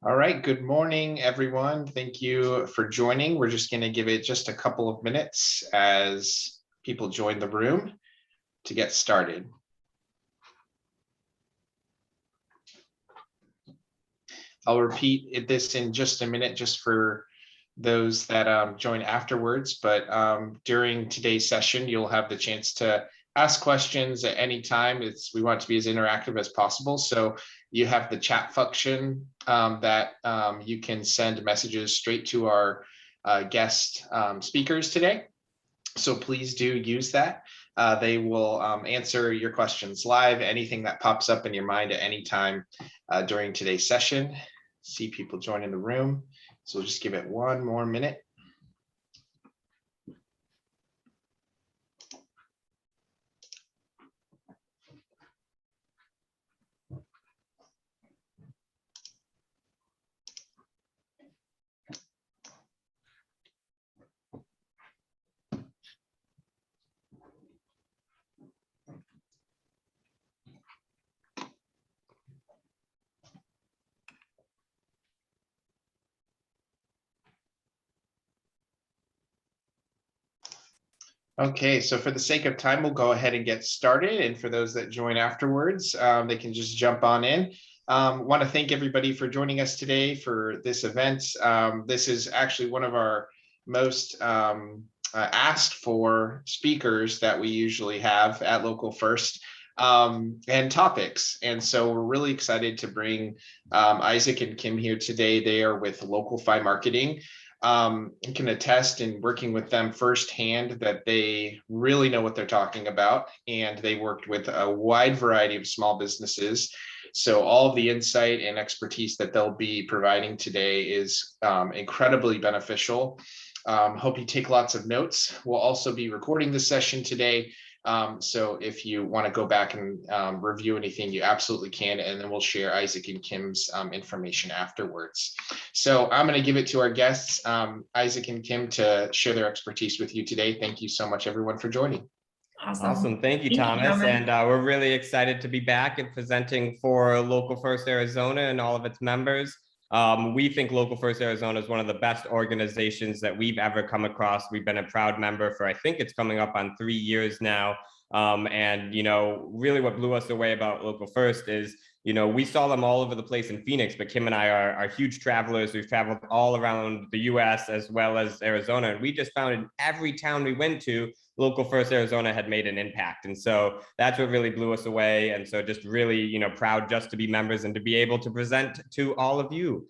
All right, good morning, everyone. Thank you for joining. We're just going to give it just a couple of minutes as people join the room to get started. I'll repeat this in just a minute just for those that join afterwards, but during today's session, you'll have the chance to ask questions at any time. We want it to be as interactive as possible. So you have the chat function that you can send messages straight to our guest speakers today. So please do use that. They will answer your questions live, anything that pops up in your mind at any time during today's session. See people join the room. So we'll just give it one more minute. Okay, so for the sake of time, we'll go ahead and get started. And for those that join afterwards, they can just jump on in. Want to thank everybody for joining us today for this event. This is actually one of our most asked for speakers that we usually have at Local First and topics. And so we're really excited to bring Isaac and Kim here today. They are with Localfy Marketing. Can attest in working with them firsthand that they really know what they're talking about, and they worked with a wide variety of small businesses. So all of the insight and expertise that they'll be providing today is incredibly beneficial. Hope you take lots of notes. We'll also be recording this session today. So if you want to go back and review anything, you absolutely can, and then we'll share Isaac and Kim's information afterwards. So I'm going to give it to our guests, Isaac and Kim, to share their expertise with you today. Thank you so much, everyone, for joining. Awesome. Thank you, Thomas. And we're really excited to be back and presenting for Local First Arizona and all of its members. We think Local First Arizona is one of the best organizations that we've ever come across. We've been a proud member for, I think it's coming up on 3 years now. And, you know, really what blew us away about Local First is, you know, we saw them all over the place in Phoenix, but Kim and I are huge travelers. We've traveled all around the US as well as Arizona. And we just found in every town we went to, Local First Arizona had made an impact. And so that's what really blew us away. And so just really, you know, proud just to be members and to be able to present to all of you.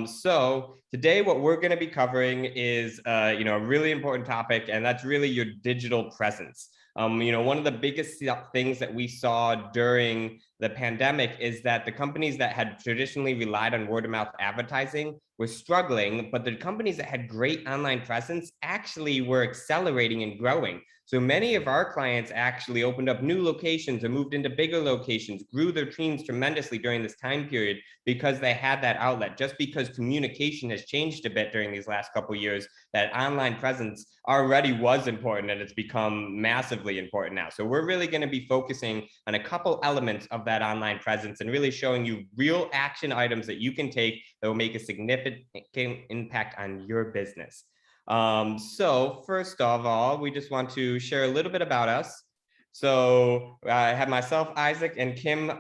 So today what we're going to be covering is, you know, a really important topic, and that's really your digital presence. You know, one of the biggest things that we saw during the pandemic is that the companies that had traditionally relied on word of mouth advertising were struggling, but the companies that had great online presence actually were accelerating and growing. So many of our clients actually opened up new locations or moved into bigger locations, grew their teams tremendously during this time period because they had that outlet. Just because communication has changed a bit during these last couple of years, that online presence already was important, and it's become massively important now. So we're really going to be focusing on a couple elements of that online presence and really showing you real action items that you can take that will make a significant impact on your business. So first of all, we just want to share a little bit about us. So I have myself, Isaac, and Kim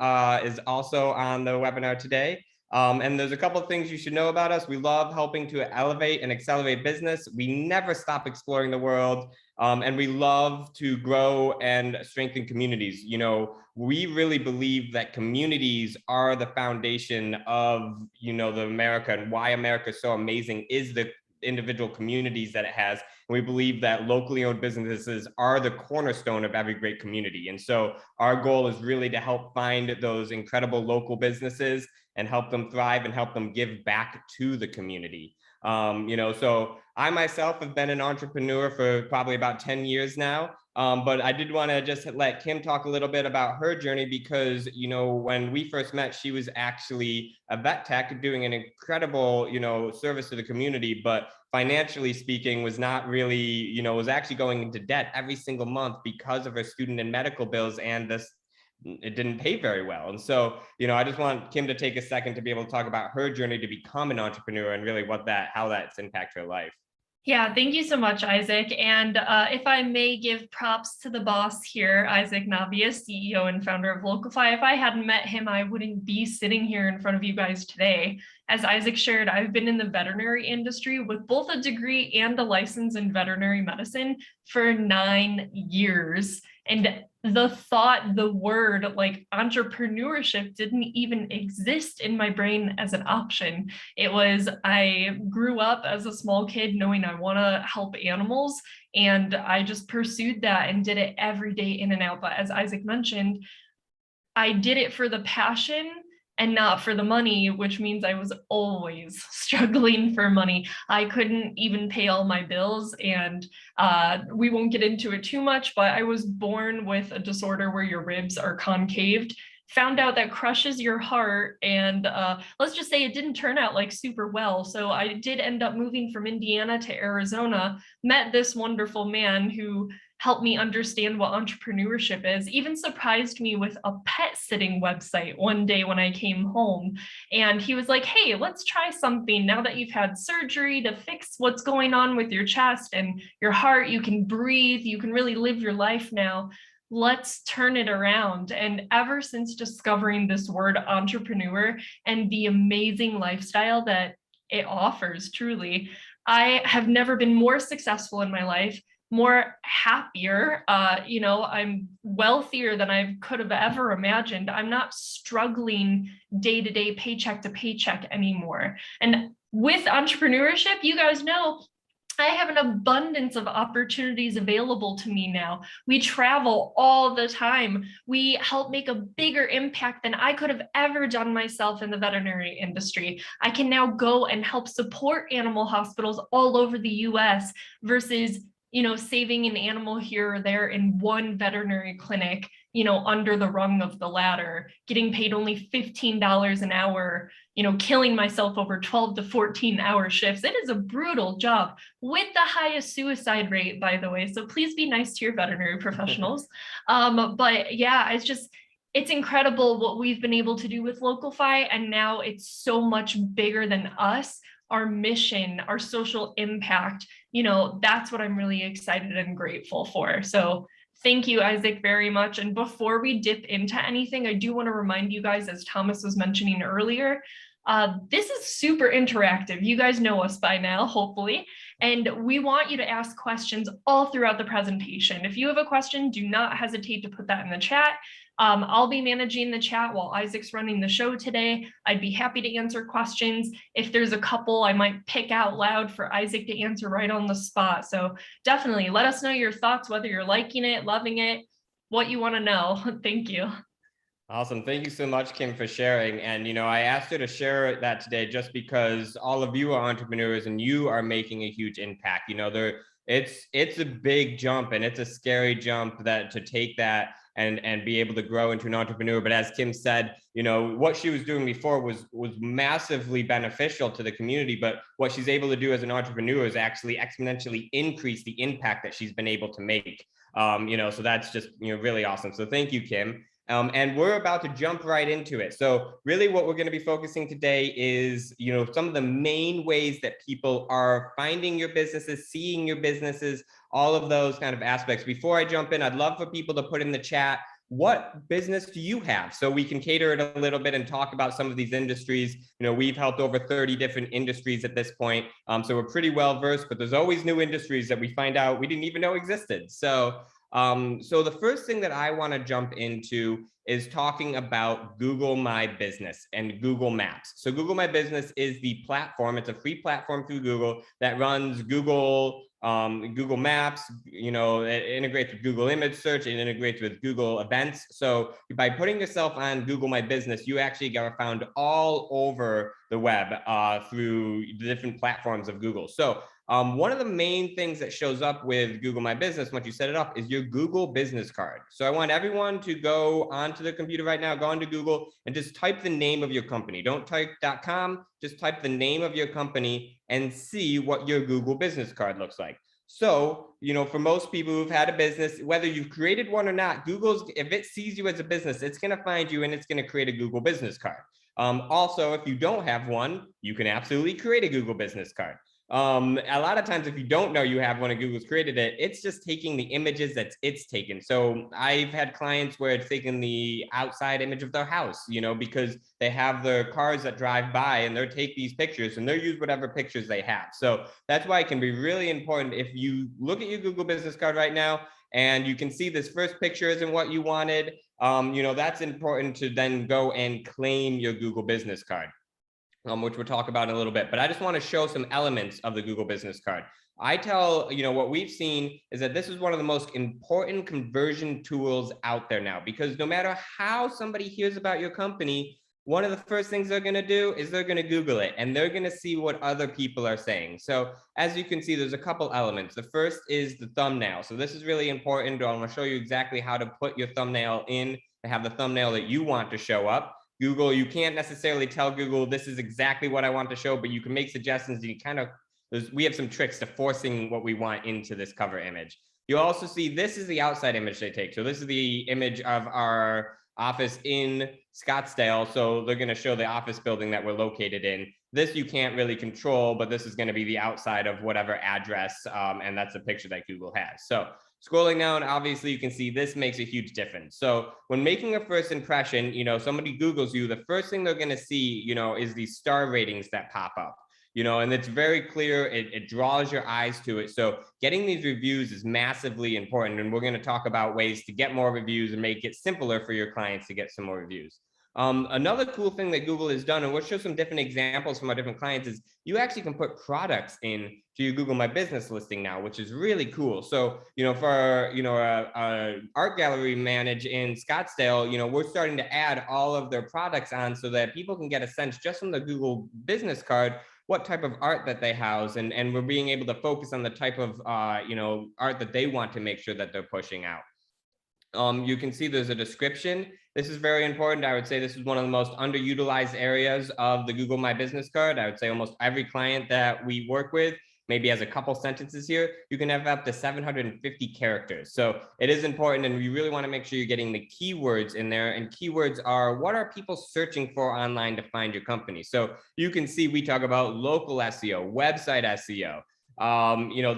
is also on the webinar today. And there's a couple of things you should know about us. We love helping to elevate and accelerate business. We never stop exploring the world. And we love to grow and strengthen communities. You know, we really believe that communities are the foundation of, you know, the America, and why America is so amazing is the individual communities that it has. And we believe that locally owned businesses are the cornerstone of every great community. And so our goal is really to help find those incredible local businesses and help them thrive and help them give back to the community. You know, so I myself have been an entrepreneur for probably about 10 years now. But I did want to just let Kim talk a little bit about her journey because, you know, when we first met, she was actually a vet tech doing an incredible, you know, service to the community. But financially speaking, was not really, was actually going into debt every single month because of her student and medical bills, and it didn't pay very well. And so, I just want Kim to take a second to be able to talk about her journey to become an entrepreneur and really how that's impacted her life. Yeah, thank you so much, Isaac. And if I may give props to the boss here, Isaac Navius, CEO and founder of Localfy. If I hadn't met him, I wouldn't be sitting here in front of you guys today. As Isaac shared, I've been in the veterinary industry with both a degree and a license in veterinary medicine for 9 years. And the word like entrepreneurship didn't even exist in my brain as an option. I grew up as a small kid knowing I want to help animals, and I just pursued that and did it every day in and out. But as Isaac mentioned, I did it for the passion and not for the money, which means I was always struggling for money. I couldn't even pay all my bills, and we won't get into it too much, but I was born with a disorder where your ribs are concaved. Found out that crushes your heart, and let's just say it didn't turn out like super well. So I did end up moving from Indiana to Arizona, met this wonderful man who helped me understand what entrepreneurship is, even surprised me with a pet sitting website one day when I came home. And he was like, hey, let's try something. Now that you've had surgery to fix what's going on with your chest and your heart, you can breathe, you can really live your life now. Let's turn it around. And ever since discovering this word entrepreneur and the amazing lifestyle that it offers, truly, I have never been more successful in my life, more happier. I'm wealthier than I could have ever imagined. I'm not struggling day to day, paycheck to paycheck anymore. And with entrepreneurship, you guys know, I have an abundance of opportunities available to me now. We travel all the time. We help make a bigger impact than I could have ever done myself in the veterinary industry. I can now go and help support animal hospitals all over the US versus saving an animal here or there in one veterinary clinic, under the rung of the ladder, getting paid only $15 an hour, killing myself over 12 to 14-hour shifts. It is a brutal job with the highest suicide rate, by the way. So please be nice to your veterinary professionals. But yeah, it's incredible what we've been able to do with Localfy. And now it's so much bigger than us. Our mission, our social impact, that's what I'm really excited and grateful for. So thank you, Isaac, very much. And before we dip into anything, I do want to remind you guys, as Thomas was mentioning earlier, this is super interactive. You guys know us by now, hopefully, and we want you to ask questions all throughout the presentation. If you have a question, do not hesitate to put that in the chat. I'll be managing the chat while Isaac's running the show today. I'd be happy to answer questions. If there's a couple, I might pick out loud for Isaac to answer right on the spot. So definitely let us know your thoughts, whether you're liking it, loving it, what you want to know. Thank you. Awesome. Thank you so much, Kim, for sharing. And, I asked her to share that today just because all of you are entrepreneurs and you are making a huge impact. It's a big jump, and it's a scary jump to take that and be able to grow into an entrepreneur. But as Kim said, what she was doing before was massively beneficial to the community. But what she's able to do as an entrepreneur is actually exponentially increase the impact that she's been able to make. So that's just, really awesome. So thank you, Kim. And we're about to jump right into it. So really what we're going to be focusing today is, some of the main ways that people are finding your businesses, seeing your businesses, all of those kind of aspects. Before I jump in, I'd love for people to put in the chat, what business do you have? So we can cater it a little bit and talk about some of these industries. We've helped over 30 different industries at this point. So we're pretty well versed, but there's always new industries that we find out we didn't even know existed. So the first thing that I want to jump into is talking about Google My Business and Google Maps. So Google My Business is the platform. It's a free platform through Google that runs Google Maps. It integrates with Google Image Search. It integrates with Google Events. So by putting yourself on Google My Business, you actually are found all over the web through the different platforms of Google. So One of the main things that shows up with Google My Business once you set it up is your Google business card. So I want everyone to go onto the computer right now, go onto Google and just type the name of your company. Don't type .com, just type the name of your company and see what your Google business card looks like. So, for most people who've had a business, whether you've created one or not, if it sees you as a business, it's going to find you and it's going to create a Google business card. Also, if you don't have one, you can absolutely create a Google business card. A lot of times, if you don't know you have one and Google's created it, it's just taking the images that it's taken. So I've had clients where it's taken the outside image of their house, because they have the cars that drive by and they'll take these pictures and they'll use whatever pictures they have. So that's why it can be really important if you look at your Google business card right now and you can see this first picture isn't what you wanted, that's important to then go and claim your Google business card. Which we'll talk about in a little bit, but I just want to show some elements of the Google business card. I tell, what we've seen is that this is one of the most important conversion tools out there now, because no matter how somebody hears about your company, one of the first things they're going to do is they're going to Google it and they're going to see what other people are saying. So as you can see, there's a couple elements. The first is the thumbnail. So this is really important. I'm going to show you exactly how to put your thumbnail in to have the thumbnail that you want to show up. Google, you can't necessarily tell Google, this is exactly what I want to show, but you can make suggestions. We have some tricks to forcing what we want into this cover image. You also see, this is the outside image they take. So this is the image of our office in Scottsdale. So they're going to show the office building that we're located in. This you can't really control, but this is going to be the outside of whatever address. And that's a picture that Google has. So scrolling down, obviously you can see this makes a huge difference. So when making a first impression, somebody Googles you, the first thing they're going to see, is these star ratings that pop up, and it's very clear. It draws your eyes to it. So getting these reviews is massively important. And we're going to talk about ways to get more reviews and make it simpler for your clients to get some more reviews. Another cool thing that Google has done, and we'll show some different examples from our different clients, is you actually can put products in to your Google My Business listing now, which is really cool. So, for, a art gallery manage in Scottsdale, we're starting to add all of their products on so that people can get a sense just from the Google business card what type of art that they house, and we're being able to focus on the type of, art that they want to make sure that they're pushing out. You can see there's a description. This is very important. I would say this is one of the most underutilized areas of the Google My Business card. I would say almost every client that we work with maybe has a couple sentences here. You can have up to 750 characters. So it is important, and we really want to make sure you're getting the keywords in there. And keywords are, what are people searching for online to find your company? So you can see we talk about local SEO, website SEO.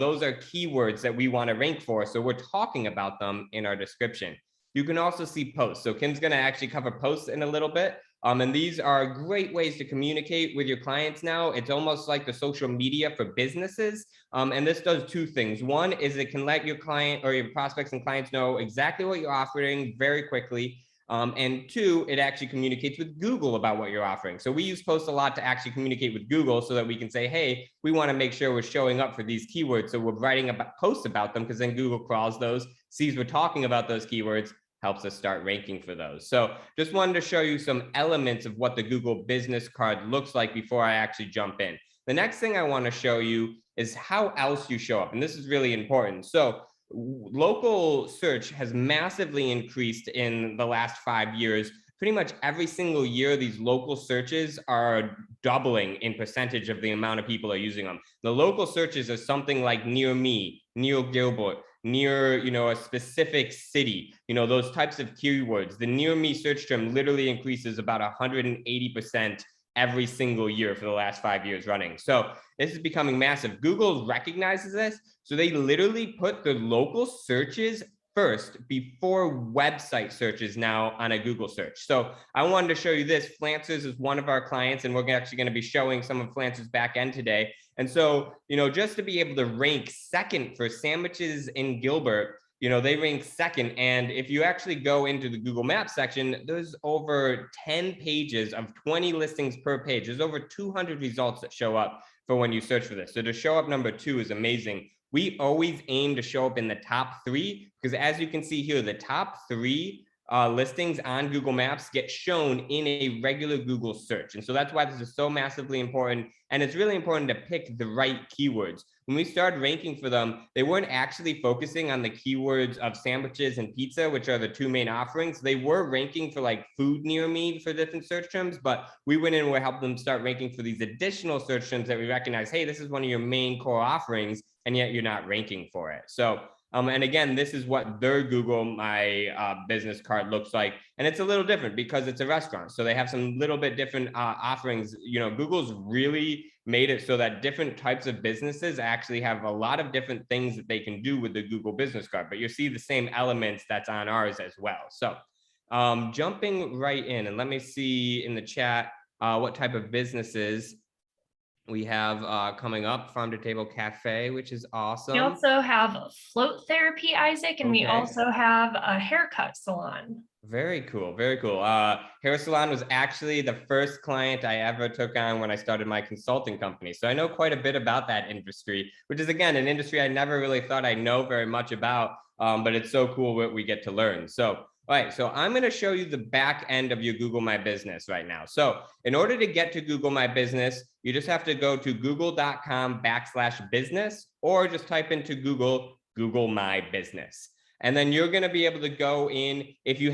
Those are keywords that we want to rank for. So we're talking about them in our description. You can also see posts. So Kim's going to actually cover posts in a little bit. And these are great ways to communicate with your clients now. It's almost like the social media for businesses. And this does two things. One is it can let your client or your prospects and clients know exactly what you're offering very quickly. And two, it actually communicates with Google about what you're offering. So we use posts a lot to actually communicate with Google so that we can say, hey, we want to make sure we're showing up for these keywords. So we're writing about posts about them, because then Google crawls those, sees we're talking about those keywords, helps us start ranking for those. So just wanted to show you some elements of what the Google business card looks like before I actually jump in. The next thing I want to show you is how else you show up. And this is really important. So local search has massively increased in the last 5 years. Pretty much every single year, these local searches are doubling in percentage of the amount of people are using them. The local searches are something like near me, near Gilbert, near, a specific city, those types of keywords. The near me search term literally increases about 180% every single year for the last 5 years running. So this is becoming massive. Google recognizes this. So they literally put the local searches first before website searches now on a Google search. So I wanted to show you this. Flancers is one of our clients, and we're actually going to be showing some of Flancers back end today. And so, just to be able to rank second for sandwiches in Gilbert, they rank second. And if you actually go into the Google Maps section, there's over 10 pages of 20 listings per page. There's over 200 results that show up for when you search for this. So to show up number 2 is amazing. We always aim to show up in the top 3, because as you can see here, the top 3 listings on Google Maps get shown in a regular Google search. And so that's why this is so massively important. And it's really important to pick the right keywords. when we started ranking for them, they weren't actually focusing on the keywords of sandwiches and pizza, which are the two main offerings. They were ranking for like food near me for different search terms, but we went in and we helped them start ranking for these additional search terms that we recognize, hey, this is one of your main core offerings, and yet you're not ranking for it. So and again, this is what their Google My Business card looks like. And it's a little different because it's a restaurant. So they have some little bit different offerings. You know, Google's really made it so that different types of businesses actually have a lot of different things that they can do with the Google Business card, but you see the same elements that's on ours as well. So jumping right in, and let me see in the chat what type of businesses we have coming up. Farm to Table Cafe, which is awesome. We also have float therapy, Isaac, and we also have a haircut salon. Very cool. Very cool. Hair salon was actually the first client I ever took on when I started my consulting company. So I know quite a bit about that industry, which is, again, an industry I never really thought I know very much about, but it's so cool what we get to learn. So all right, so I'm going to show you the back end of your Google My Business right now. So in order to get to Google My Business, you just have to go to google.com/business, or just type into Google My Business. And then you're going to be able to go in. If you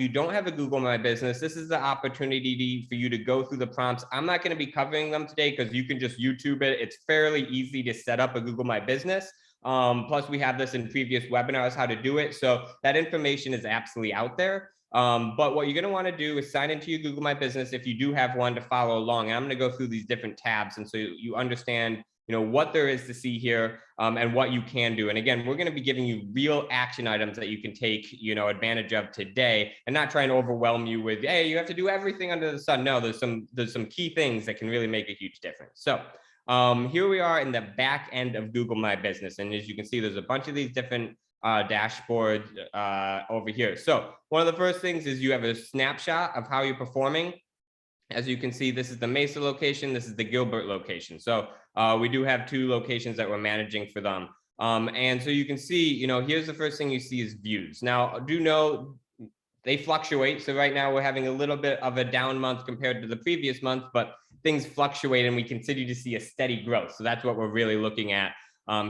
don't have a Google My Business, this is the opportunity for you to go through the prompts. I'm not going to be covering them today because you can just YouTube it. It's fairly easy to set up a Google My Business. Plus, we have this in previous webinars, how to do it. So that information is absolutely out there. But what you're going to want to do is sign into your Google My Business if you do have one to follow along. I'm going to go through these different tabs, and so you understand, you know, what there is to see here, and what you can do. And again, we're going to be giving you real action items that you can take, you know, advantage of today, and not trying to overwhelm you with, hey, you have to do everything under the sun. No, there's some key things that can really make a huge difference. So here we are in the back end of Google My Business. And as you can see, there's a bunch of these different dashboards over here. So one of the first things is you have a snapshot of how you're performing. As you can see, this is the Mesa location. This is the Gilbert location. So we do have two locations that we're managing for them. And so you can see, you know, here's the first thing you see is views. Now, do know they fluctuate. So right now we're having a little bit of a down month compared to the previous month, but things fluctuate and we continue to see a steady growth. So that's what we're really looking at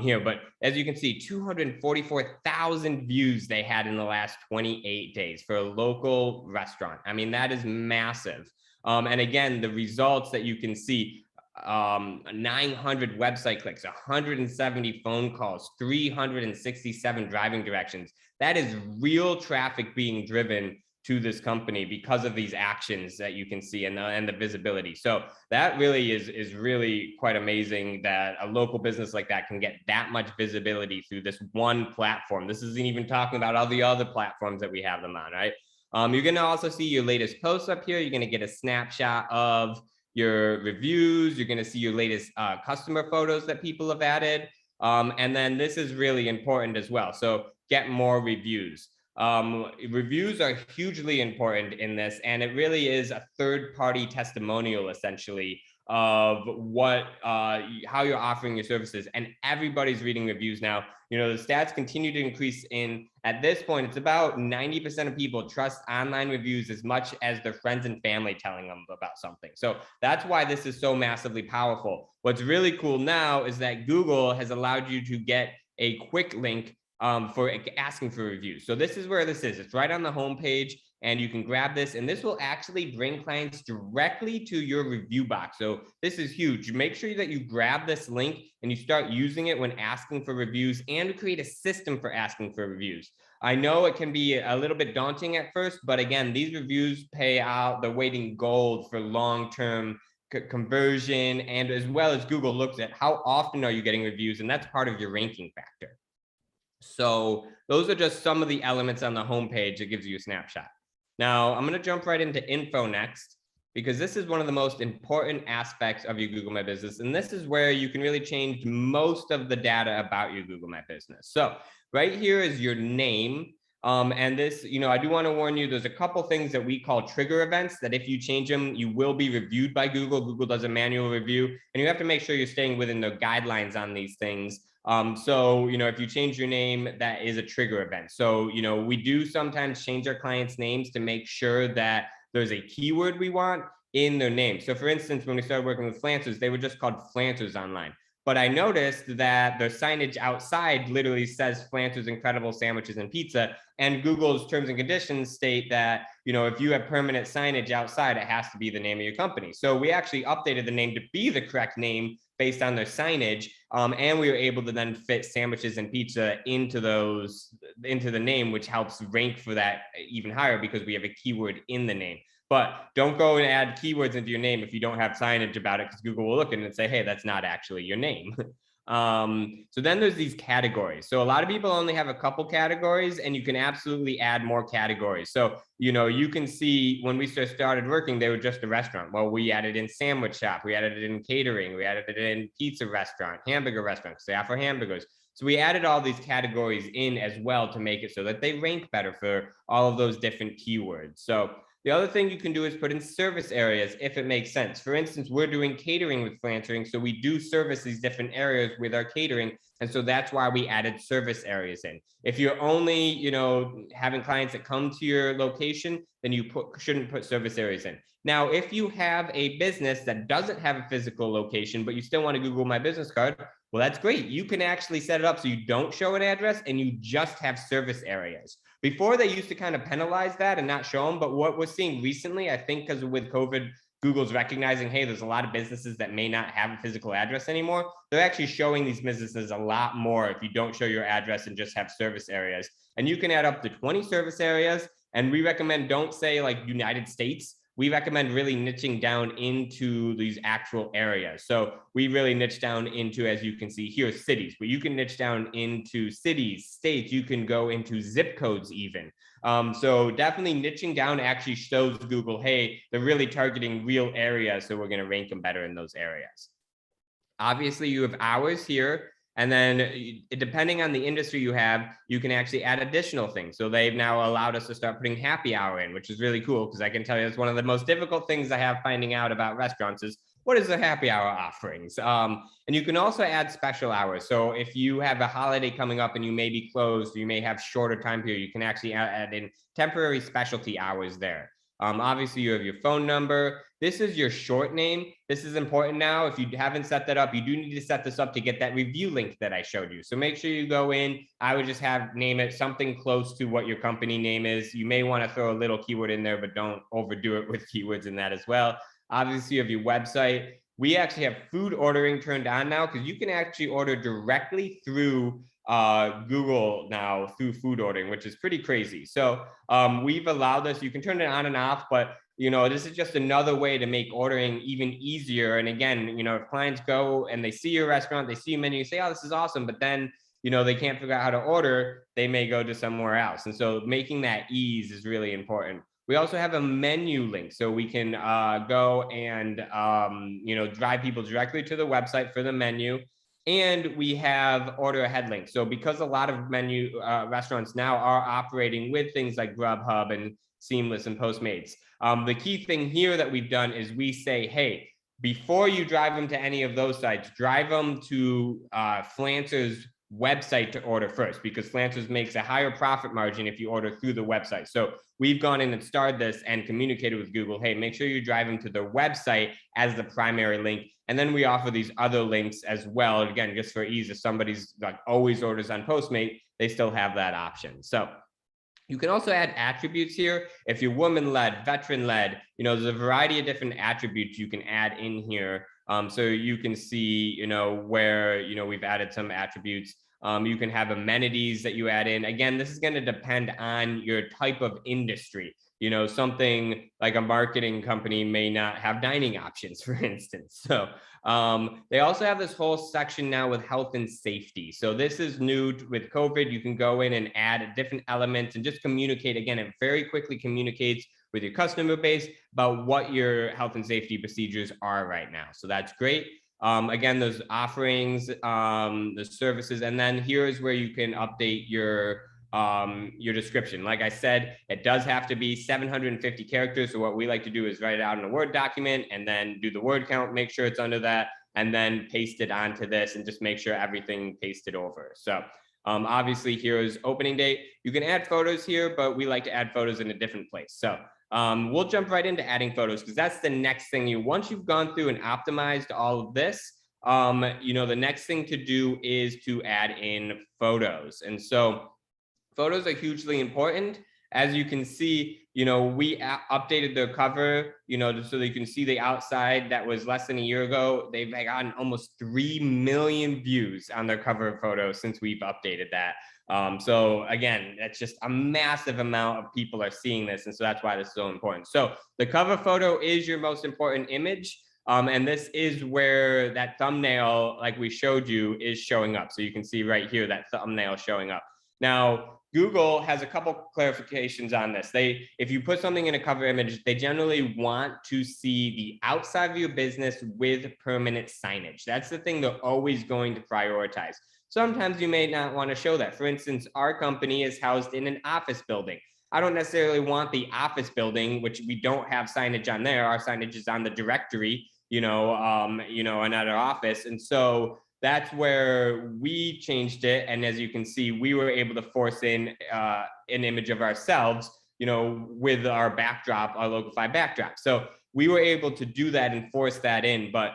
here. But as you can see, 244,000 views they had in the last 28 days for a local restaurant. I mean, that is massive. And again, the results that you can see, 900 website clicks, 170 phone calls, 367 driving directions. That is real traffic being driven to this company because of these actions that you can see and the visibility. So that really is really quite amazing that a local business like that can get that much visibility through this one platform. This isn't even talking about all the other platforms that we have them on, right? You're going to also see your latest posts up here. You're going to get a snapshot of your reviews. You're going to see your latest customer photos that people have added. And then this is really important as well. So get more reviews. Reviews are hugely important in this, and it really is a third-party testimonial essentially of what how you're offering your services, and everybody's reading reviews now. You know, the stats continue to increase. At this point, it's about 90% of people trust online reviews as much as their friends and family telling them about something. So that's why this is so massively powerful. What's really cool now is that Google has allowed you to get a quick link for asking for reviews. So this is where this is. It's right on the homepage, and you can grab this, and this will actually bring clients directly to your review box. So this is huge. Make sure that you grab this link and you start using it when asking for reviews, and create a system for asking for reviews. I know it can be a little bit daunting at first, but again, these reviews pay out the weight in gold for long-term conversion, and as well as Google looks at how often are you getting reviews, and that's part of your ranking factor. So those are just some of the elements on the homepage that gives you a snapshot. Now I'm going to jump right into info next, because this is one of the most important aspects of your Google My Business. And this is where you can really change most of the data about your Google My Business. So right here is your name. And this, you know, I do want to warn you, there's a couple things that we call trigger events that if you change them, you will be reviewed by Google. Google does a manual review, and you have to make sure you're staying within the guidelines on these things. So, you know, if you change your name, that is a trigger event. So, you know, we do sometimes change our clients' names to make sure that there's a keyword we want in their name. So for instance, when we started working with Flancers, they were just called Flancers Online. but I noticed that their signage outside literally says Flanter's Incredible Sandwiches and Pizza, and Google's terms and conditions state that, you know, if you have permanent signage outside, it has to be the name of your company. So we actually updated the name to be the correct name based on their signage, and we were able to then fit sandwiches and pizza into the name, which helps rank for that even higher because we have a keyword in the name. But don't go and add keywords into your name if you don't have signage about it, because Google will look at it and say, hey, that's not actually your name. So then there's these categories. So a lot of people only have a couple categories, and you can absolutely add more categories. So, you know, you can see when we started working, they were just a restaurant. Well, we added in sandwich shop, we added it in catering, we added it in pizza restaurant, hamburger restaurant, because they offer hamburgers. So we added all these categories in as well to make it so that they rank better for all of those different keywords. So the other thing you can do is put in service areas if it makes sense. For instance, we're doing catering with Flantering, so we do service these different areas with our catering, and so that's why we added service areas in. If you're only, you know, having clients that come to your location, then you shouldn't put service areas in. Now, if you have a business that doesn't have a physical location, but you still want to Google My Business card, well, that's great. You can actually set it up so you don't show an address and you just have service areas. Before, they used to kind of penalize that and not show them. But what we're seeing recently, I think because with COVID, Google's recognizing, hey, there's a lot of businesses that may not have a physical address anymore. They're actually showing these businesses a lot more if you don't show your address and just have service areas. And you can add up to 20 service areas. And we recommend, don't say like United States. We recommend really niching down into these actual areas. So we really niche down into, as you can see here, cities, but you can niche down into cities, states, you can go into zip codes even. So definitely niching down actually shows Google, hey, they're really targeting real areas, so we're gonna rank them better in those areas. Obviously, you have hours here. And then depending on the industry you have, you can actually add additional things. So they've now allowed us to start putting happy hour in, which is really cool, because I can tell you it's one of the most difficult things I have finding out about restaurants is what is the happy hour offerings? And you can also add special hours. So if you have a holiday coming up and you may be closed, you may have shorter time period, you can actually add in temporary specialty hours there. Obviously, you have your phone number. This is your short name. This is important now. If you haven't set that up, you do need to set this up to get that review link that I showed you. So make sure you go in. I would just name it something close to what your company name is. You may want to throw a little keyword in there, but don't overdo it with keywords in that as well. Obviously, you have your website. We actually have food ordering turned on now, because you can actually order directly through Google now through food ordering, which is pretty crazy. So we've allowed this. You can turn it on and off, but you know, this is just another way to make ordering even easier. And again, you know, if clients go and they see your restaurant, they see a menu, say, oh, this is awesome, but then, you know, they can't figure out how to order, they may go to somewhere else. And so making that ease is really important. We also have a menu link, so we can go and, you know, drive people directly to the website for the menu. And we have order ahead links. So because a lot of menu restaurants now are operating with things like Grubhub and Seamless and Postmates, the key thing here that we've done is we say, hey, before you drive them to any of those sites, drive them to Flanter's website to order first, because Flanter's makes a higher profit margin if you order through the website. So we've gone in and started this and communicated with Google, hey, make sure you drive them to their website as the primary link. And then we offer these other links as well. Again, just for ease, if somebody's like always orders on Postmate, they still have that option. So you can also add attributes here. If you're woman-led, veteran-led, you know, there's a variety of different attributes you can add in here. So you can see, you know, where, you know, we've added some attributes. You can have amenities that you add in. Again, this is going to depend on your type of industry. You know, something like a marketing company may not have dining options, for instance. So they also have this whole section now with health and safety. So this is new with COVID. You can go in and add different elements and just communicate. Again, it very quickly communicates with your customer base about what your health and safety procedures are right now. So that's great. Again, those offerings, the services, and then here's where you can update your description. Like I said, it does have to be 750 characters. So what we like to do is write it out in a Word document and then do the word count, make sure it's under that, and then paste it onto this and just make sure everything pasted over. So obviously here's opening date. You can add photos here, but we like to add photos in a different place. So we'll jump right into adding photos, because that's the next thing once you've gone through and optimized all of this, the next thing to do is to add in photos. And so photos are hugely important. As you can see, we updated the cover, so that you can see the outside. That was less than a year ago. They've gotten almost 3 million views on their cover photo since we've updated that. So again, that's just a massive amount of people are seeing this. And so that's why this is so important. So the cover photo is your most important image. And this is where that thumbnail, like we showed you, is showing up. So you can see right here, that thumbnail showing up. Now, Google has a couple clarifications on this. If you put something in a cover image, they generally want to see the outside of your business with permanent signage. That's the thing they're always going to prioritize. Sometimes you may not want to show that. For instance, our company is housed in an office building. I don't necessarily want the office building, which we don't have signage on there. Our signage is on the directory, another office. And so that's where we changed it. And as you can see, we were able to force in an image of ourselves, with our backdrop, our Localfy backdrop. So we were able to do that and force that in, but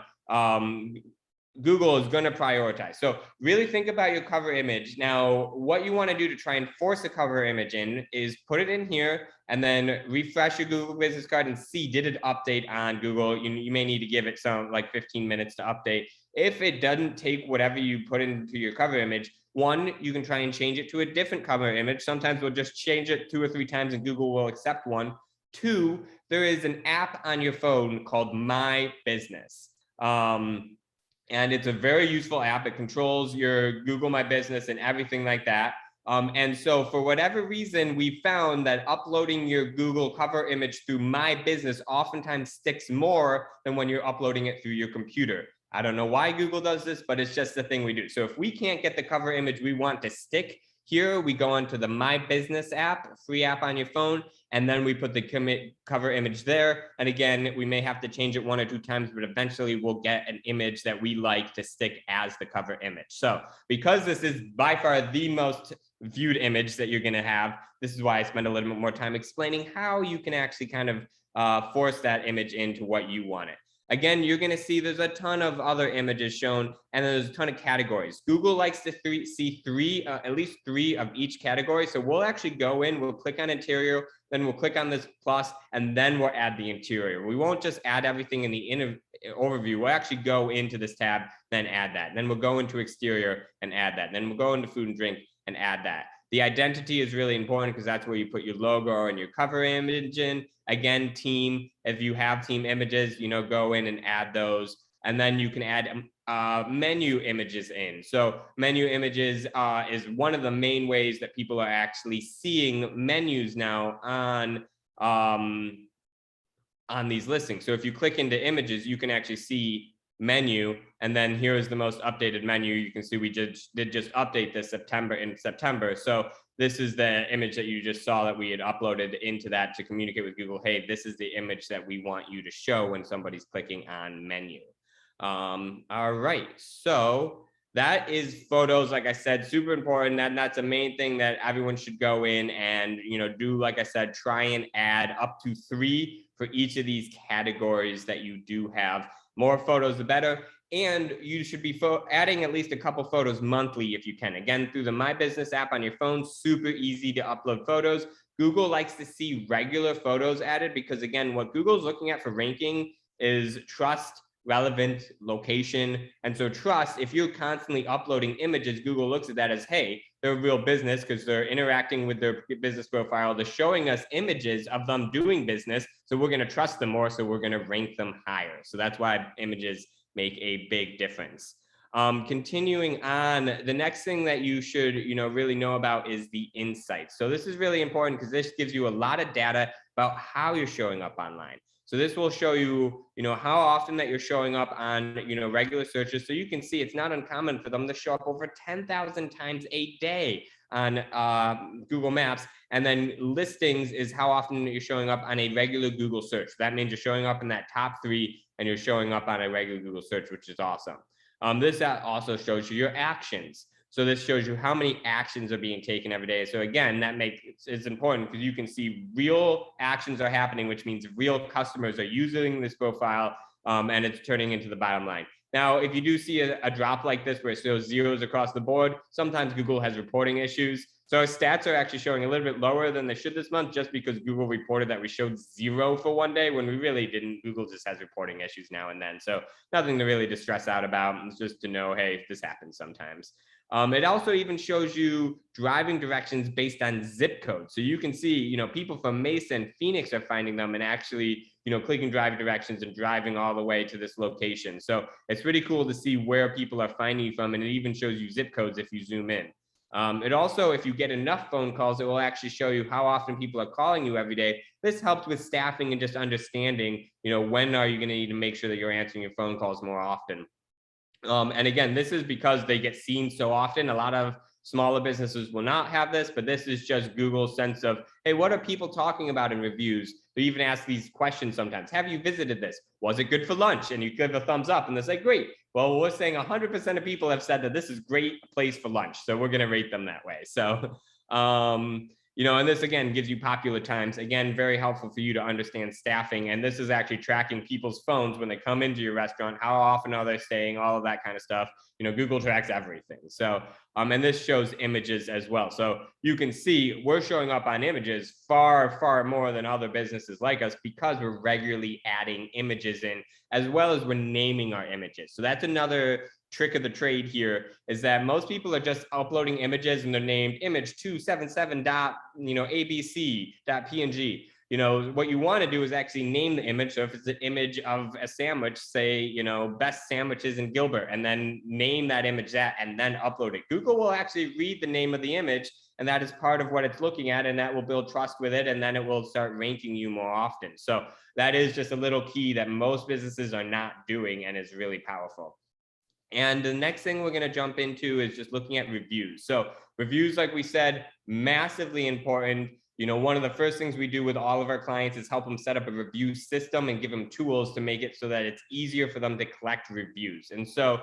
Google is going to prioritize. So really think about your cover image. Now, what you want to do to try and force a cover image in is put it in here and then refresh your Google business card and see, did it update on Google? You may need to give it some 15 minutes to update. If it doesn't take whatever you put into your cover image, one, you can try and change it to a different cover image. Sometimes we'll just change it 2 or 3 times and Google will accept one. 2, there is an app on your phone called My Business. And it's a very useful app. It controls your Google My Business and everything like that. And so for whatever reason, we found that uploading your Google cover image through My Business oftentimes sticks more than when you're uploading it through your computer. I don't know why Google does this, but it's just the thing we do. So if we can't get the cover image we want to stick here, we go onto the My Business app, free app on your phone, and then we put the cover image there. And again, we may have to change it 1 or 2 times, but eventually we'll get an image that we like to stick as the cover image. So because this is by far the most viewed image that you're going to have, this is why I spend a little bit more time explaining how you can actually kind of force that image into what you want it. Again, you're going to see there's a ton of other images shown, and there's a ton of categories. Google likes to see at least 3 of each category. So we'll actually go in, we'll click on interior, then we'll click on this plus, and then we'll add the interior. We won't just add everything in the overview. We'll actually go into this tab, then add that. Then we'll go into exterior and add that. Then we'll go into food and drink and add that. The identity is really important because that's where you put your logo and your cover image in. Again, team, if you have team images, go in and add those. And then you can add menu images in. So menu images is one of the main ways that people are actually seeing menus now on these listings. So if you click into images, you can actually see menu, and then here is the most updated menu. You can see we did just update this in September. So this is the image that you just saw that we had uploaded into that to communicate with Google. Hey, this is the image that we want you to show when somebody's clicking on menu. All right, so that is photos. Like I said, super important. That's a main thing that everyone should go in and do. Like I said, try and add up to 3 for each of these categories that you do have. More photos, the better. And you should be adding at least a couple photos monthly if you can. Again, through the My Business app on your phone, super easy to upload photos. Google likes to see regular photos added because, again, what Google's looking at for ranking is trust, relevant, location. And so trust, if you're constantly uploading images, Google looks at that as, hey, they're a real business because they're interacting with their business profile. They're showing us images of them doing business. So we're going to trust them more. So we're going to rank them higher. So that's why images make a big difference. Continuing on, the next thing that you should really know about is the insights. So this is really important because this gives you a lot of data about how you're showing up online. So this will show you, how often that you're showing up on, regular searches. So you can see it's not uncommon for them to show up over 10,000 times a day on Google Maps. And then listings is how often you're showing up on a regular Google search. That means you're showing up in that top 3 and you're showing up on a regular Google search, which is awesome. This also shows you your actions. So this shows you how many actions are being taken every day. So again, it's important because you can see real actions are happening, which means real customers are using this profile and it's turning into the bottom line. Now, if you do see a drop like this where it shows zeros across the board, sometimes Google has reporting issues. So our stats are actually showing a little bit lower than they should this month, just because Google reported that we showed 0 for one day when we really didn't. Google just has reporting issues now and then. So nothing to really stress out about. It's just to know, hey, this happens sometimes. It also even shows you driving directions based on zip code. So you can see, people from Mesa and Phoenix are finding them and actually, clicking driving directions and driving all the way to this location. So it's really cool to see where people are finding you from. And it even shows you zip codes if you zoom in. It also, if you get enough phone calls, it will actually show you how often people are calling you every day. This helps with staffing and just understanding, when are you going to need to make sure that you're answering your phone calls more often. And again, this is because they get seen so often. A lot of smaller businesses will not have this, but this is just Google's sense of, hey, what are people talking about in reviews? They even ask these questions sometimes. Have you visited this? Was it good for lunch? And you give a thumbs up and they say, great. Well, we're saying 100% of people have said that this is a great place for lunch. So we're going to rate them that way. So, and this again gives you popular times. Again, very helpful for you to understand staffing. And this is actually tracking people's phones when they come into your restaurant. How often are they staying? All of that kind of stuff. Google tracks everything. So, and this shows images as well. So you can see we're showing up on images far, far more than other businesses like us because we're regularly adding images in, as well as we're naming our images. So that's another trick of the trade here, is that most people are just uploading images and they're named image277.abc.png. What you want to do is actually name the image. So if it's an image of a sandwich, say, best sandwiches in Gilbert, and then name that image that, and then upload it. Google will actually read the name of the image, and that is part of what it's looking at, and that will build trust with it, and then it will start ranking you more often. So that is just a little key that most businesses are not doing and is really powerful. And the next thing we're going to jump into is just looking at reviews. So reviews, like we said, massively important. One of the first things we do with all of our clients is help them set up a review system and give them tools to make it so that it's easier for them to collect reviews. And so,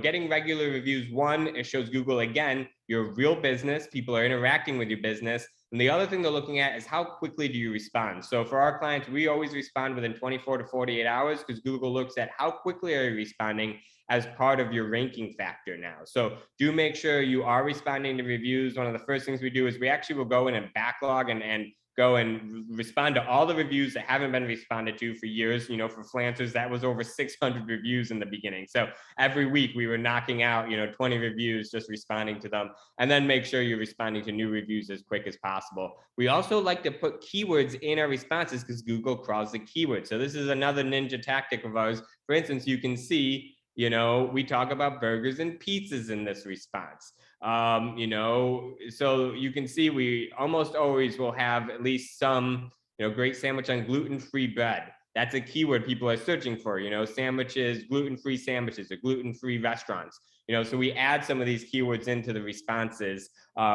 getting regular reviews, one, it shows Google, again, you're a real business. People are interacting with your business. And the other thing they're looking at is how quickly do you respond? So for our clients, we always respond within 24 to 48 hours because Google looks at how quickly are you responding as part of your ranking factor now. So do make sure you are responding to reviews. One of the first things we do is we actually will go in and backlog and go and respond to all the reviews that haven't been responded to for years. For Flancers, that was over 600 reviews in the beginning. So every week we were knocking out, 20 reviews, just responding to them, and then make sure you're responding to new reviews as quick as possible. We also like to put keywords in our responses because Google crawls the keywords. So this is another ninja tactic of ours. For instance, you can see, we talk about burgers and pizzas in this response. So you can see we almost always will have at least some, great sandwich on gluten-free bread. That's a keyword people are searching for, sandwiches, gluten-free sandwiches or gluten-free restaurants. So we add some of these keywords into the responses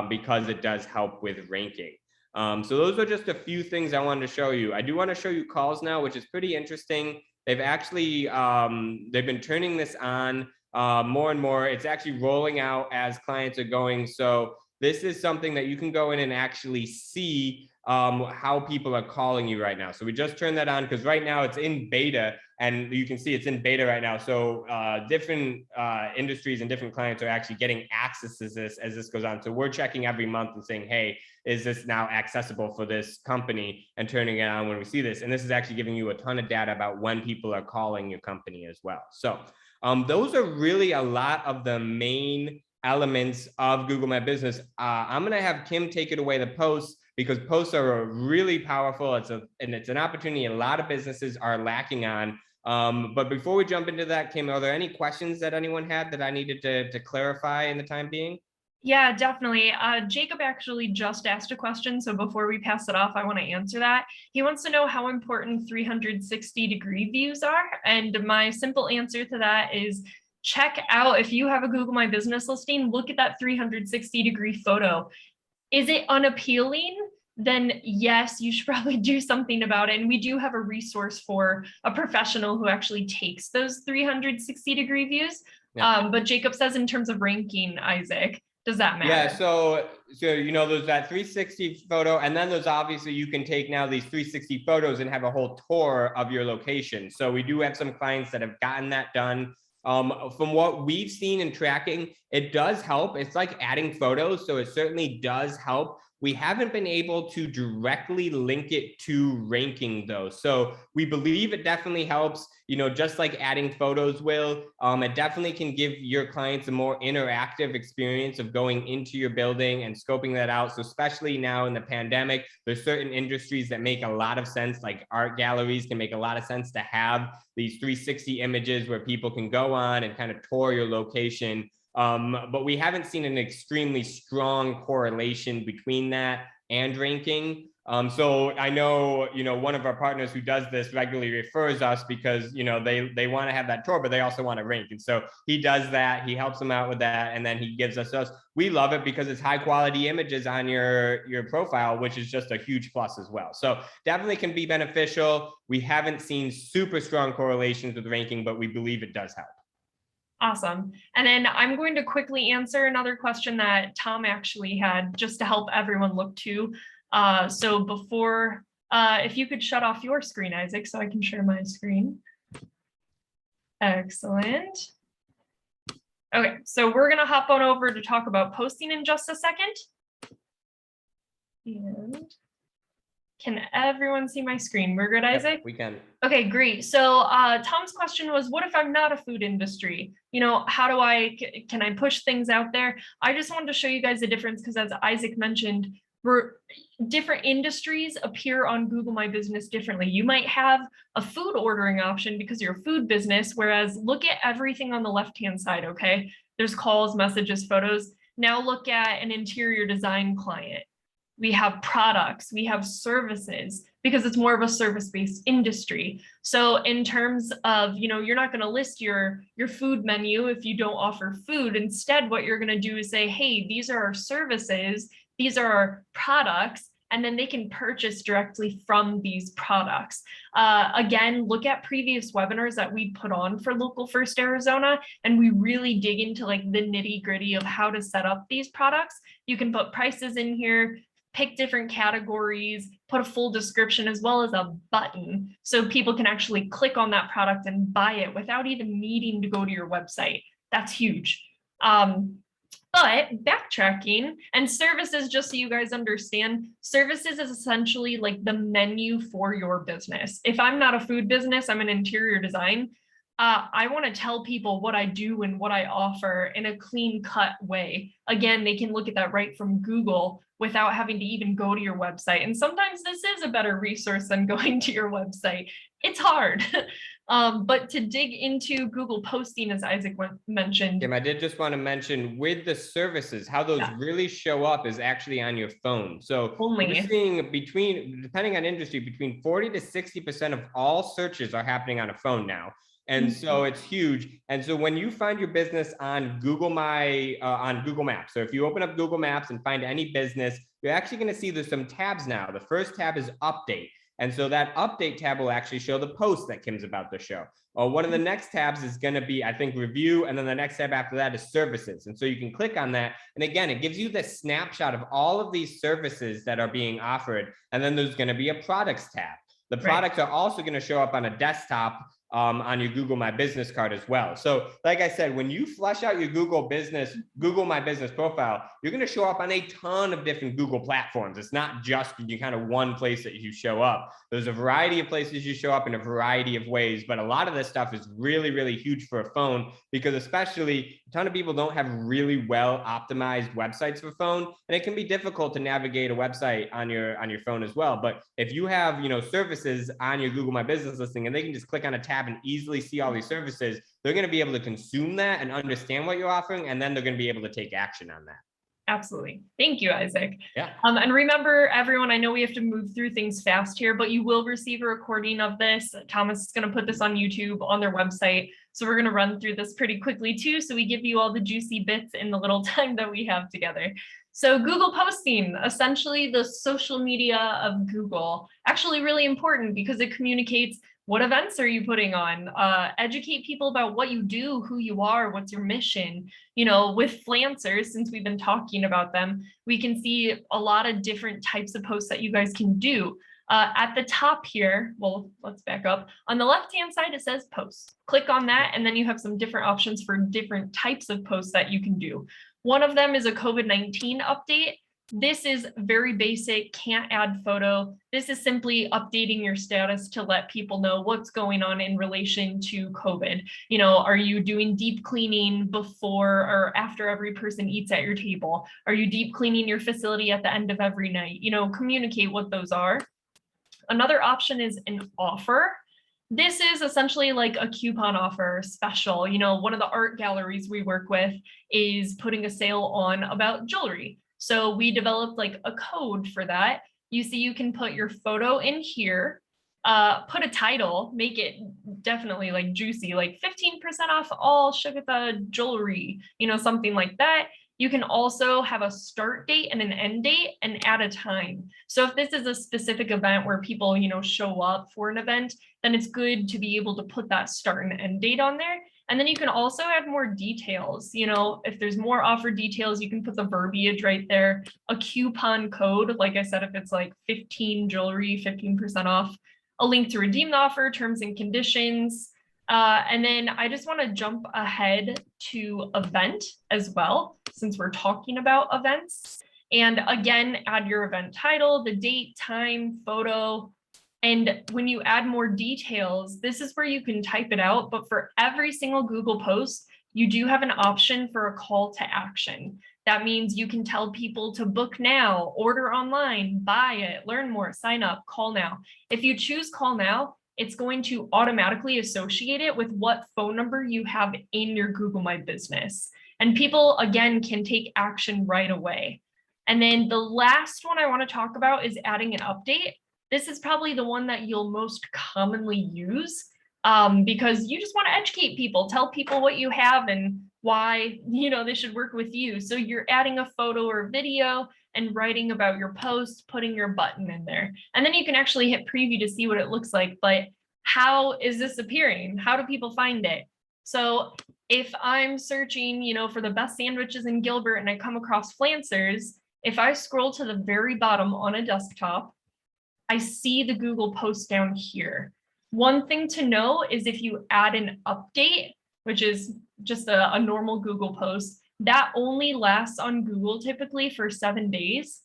because it does help with ranking. So those are just a few things I wanted to show you. I do want to show you calls now, which is pretty interesting. They've actually, they've been turning this on more and more. It's actually rolling out as clients are going. So this is something that you can go in and actually see how people are calling you right now. So we just turned that on because right now it's in beta, and you can see it's in beta right now. So different industries and different clients are actually getting access to this as this goes on. So we're checking every month and saying, hey, is this now accessible for this company, and turning it on when we see this. And this is actually giving you a ton of data about when people are calling your company as well. So those are really a lot of the main elements of Google My Business. I'm going to have Kim take it away, the posts, because posts are really powerful. It's an opportunity a lot of businesses are lacking on. But before we jump into that, Kim, are there any questions that anyone had that I needed to clarify in the time being? Yeah, definitely. Jacob actually just asked a question. So before we pass it off, I want to answer that. He wants to know how important 360-degree views are. And my simple answer to that is check out, if you have a Google My Business listing, look at that 360-degree photo. Is it unappealing? Then yes, you should probably do something about it. And we do have a resource for a professional who actually takes those 360-degree views. Yeah. But Jacob says in terms of ranking, Isaac, does that matter? Yeah, so there's that 360 photo, and then there's obviously you can take now these 360 photos and have a whole tour of your location. So we do have some clients that have gotten that done. From what we've seen in tracking, it does help. It's like adding photos, so it certainly does help. We haven't been able to directly link it to ranking though. So we believe it definitely helps, just like adding photos will. It definitely can give your clients a more interactive experience of going into your building and scoping that out. So especially now in the pandemic, there's certain industries that make a lot of sense, like art galleries can make a lot of sense to have these 360 images where people can go on and kind of tour your location. But we haven't seen an extremely strong correlation between that and ranking. So I know, one of our partners who does this regularly refers us because, they want to have that tour, but they also want to rank. And so he does that. He helps them out with that. And then he gives us those. We love it because it's high quality images on your profile, which is just a huge plus as well. So definitely can be beneficial. We haven't seen super strong correlations with ranking, but we believe it does help. Awesome. And then I'm going to quickly answer another question that Tom actually had just to help everyone look too. So before, if you could shut off your screen, Isaac, so I can share my screen. Excellent. Okay, so we're going to hop on over to talk about posting in just a second. And can everyone see my screen? We're good, Isaac? Yep, we can. Okay, great. So Tom's question was, what if I'm not a food industry? How can I push things out there? I just wanted to show you guys the difference because as Isaac mentioned, different industries appear on Google My Business differently. You might have a food ordering option because you're a food business, whereas look at everything on the left-hand side, okay? There's calls, messages, photos. Now look at an interior design client. We have products, we have services, because it's more of a service-based industry. So in terms of, you're not going to list your food menu if you don't offer food. Instead, what you're going to do is say, hey, these are our services, these are our products, and then they can purchase directly from these products. Again, look at previous webinars that we put on for Local First Arizona, and we really dig into like the nitty gritty of how to set up these products. You can put prices in here, pick different categories, put a full description as well as a button so people can actually click on that product and buy it without even needing to go to your website. That's huge. But backtracking and services, just so you guys understand, services is essentially like the menu for your business. If I'm not a food business, I'm an interior design. I want to tell people what I do and what I offer in a clean cut way. Again, they can look at that right from Google without having to even go to your website. And sometimes this is a better resource than going to your website. It's hard. But to dig into Google posting, as Isaac mentioned. Kim, I did just want to mention with the services, how those really show up is actually on your phone. So we're seeing depending on industry, between 40 to 60% of all searches are happening on a phone now. And so it's huge. And so when you find your business on Google Maps, so if you open up Google Maps and find any business, you're actually going to see there's some tabs now. The first tab is update. And so that update tab will actually show the post that Kim's about to show. One of the next tabs is going to be, I think, review. And then the next tab after that is services. And so you can click on that. And again, it gives you this snapshot of all of these services that are being offered. And then there's going to be a products tab. The products are also going to show up on a desktop on your Google My Business card as well. So like I said, when you flesh out your Google My Business profile, you're going to show up on a ton of different Google platforms. It's not just kind of one place that you show up. There's a variety of places you show up in a variety of ways, but a lot of this stuff is really, really huge for a phone because especially a ton of people don't have really well optimized websites for phone, and it can be difficult to navigate a website on your phone as well. But if you have, services on your Google My Business listing and they can just click on a tab and easily see all these services, they're going to be able to consume that and understand what you're offering, and then they're going to be able to take action on that. Absolutely. Thank you, Isaac. Yeah. And remember, everyone, I know we have to move through things fast here, but you will receive a recording of this. Thomas is going to put this on YouTube on their website. So we're going to run through this pretty quickly too, so we give you all the juicy bits in the little time that we have together. So Google posting, essentially the social media of Google, actually really important because it communicates what events are you putting on, educate people about what you do, who you are, what's your mission. With Flancers, since we've been talking about them, we can see a lot of different types of posts that you guys can do. At the top here, well, let's back up. On the left-hand side, it says posts. Click on that, and then you have some different options for different types of posts that you can do. One of them is a COVID-19 update. This is very basic, can't add photo. This is simply updating your status to let people know what's going on in relation to COVID. You know, are you doing deep cleaning before or after every person eats at your table? Are you deep cleaning your facility at the end of every night? You know, communicate what those are. Another option is an offer. This is essentially like a coupon offer special. You know, one of the art galleries we work with is putting a sale on about jewelry. So we developed like a code for that. You see, you can put your photo in here, put a title, make it definitely like juicy, like 15% off all Shugata jewelry, you know, something like that. You can also have a start date and an end date and add a time. So if this is a specific event where people, you know, show up for an event, then it's good to be able to put that start and end date on there. And then you can also add more details. You know, if there's more offer details, you can put the verbiage right there. A coupon code, like I said, if it's like 15 jewelry, 15% off, a link to redeem the offer, terms and conditions. And then I just want to jump ahead to event as well, since we're talking about events. And again, add your event title, the date, time, photo. And when you add more details, this is where you can type it out. But for every single Google post, you do have an option for a call to action. That means you can tell people to book now, order online, buy it, learn more, sign up, call now. If you choose call now, it's going to automatically associate it with what phone number you have in your Google My Business. And people, again, can take action right away. And then the last one I want to talk about is adding an update. This is probably the one that you'll most commonly use because you just want to educate people, tell people what you have and why, you know, they should work with you. So you're adding a photo or video and writing about your post, putting your button in there. And then you can actually hit preview to see what it looks like. But how is this appearing? How do people find it? So if I'm searching, you know, for the best sandwiches in Gilbert and I come across Flancers, if I scroll to the very bottom on a desktop, I see the Google post down here. One thing to know is if you add an update, which is just a normal Google post, that only lasts on Google typically for 7 days.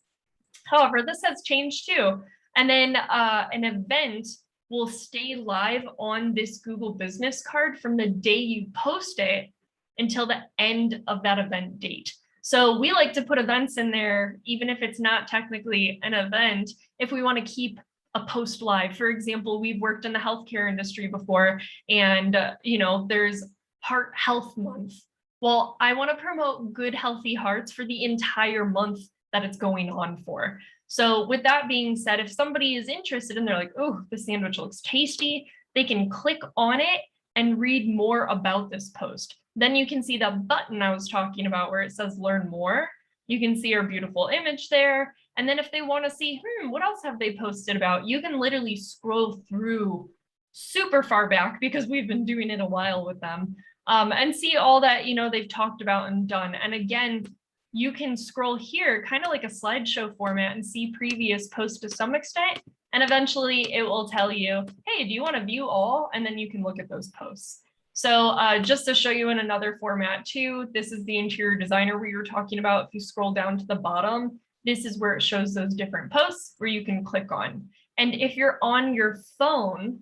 However, this has changed too. And then an event will stay live on this Google business card from the day you post it until the end of that event date. So we like to put events in there, even if it's not technically an event, if we want to keep a post live. For example, we've worked in the healthcare industry before, and you know, there's Heart Health Month. Well, I want to promote good, healthy hearts for the entire month that it's going on for. So with that being said, if somebody is interested and they're like, oh, the sandwich looks tasty, they can click on it and read more about this post. Then you can see the button I was talking about where it says learn more. You can see our beautiful image there. And then if they want to see, what else have they posted about? You can literally scroll through super far back because we've been doing it a while with them and see all that, you know, they've talked about and done. And again, you can scroll here kind of like a slideshow format and see previous posts to some extent. And eventually it will tell you, hey, do you want to view all? And then you can look at those posts. So just to show you in another format too, this is the interior designer we were talking about. If you scroll down to the bottom, this is where it shows those different posts where you can click on. And if you're on your phone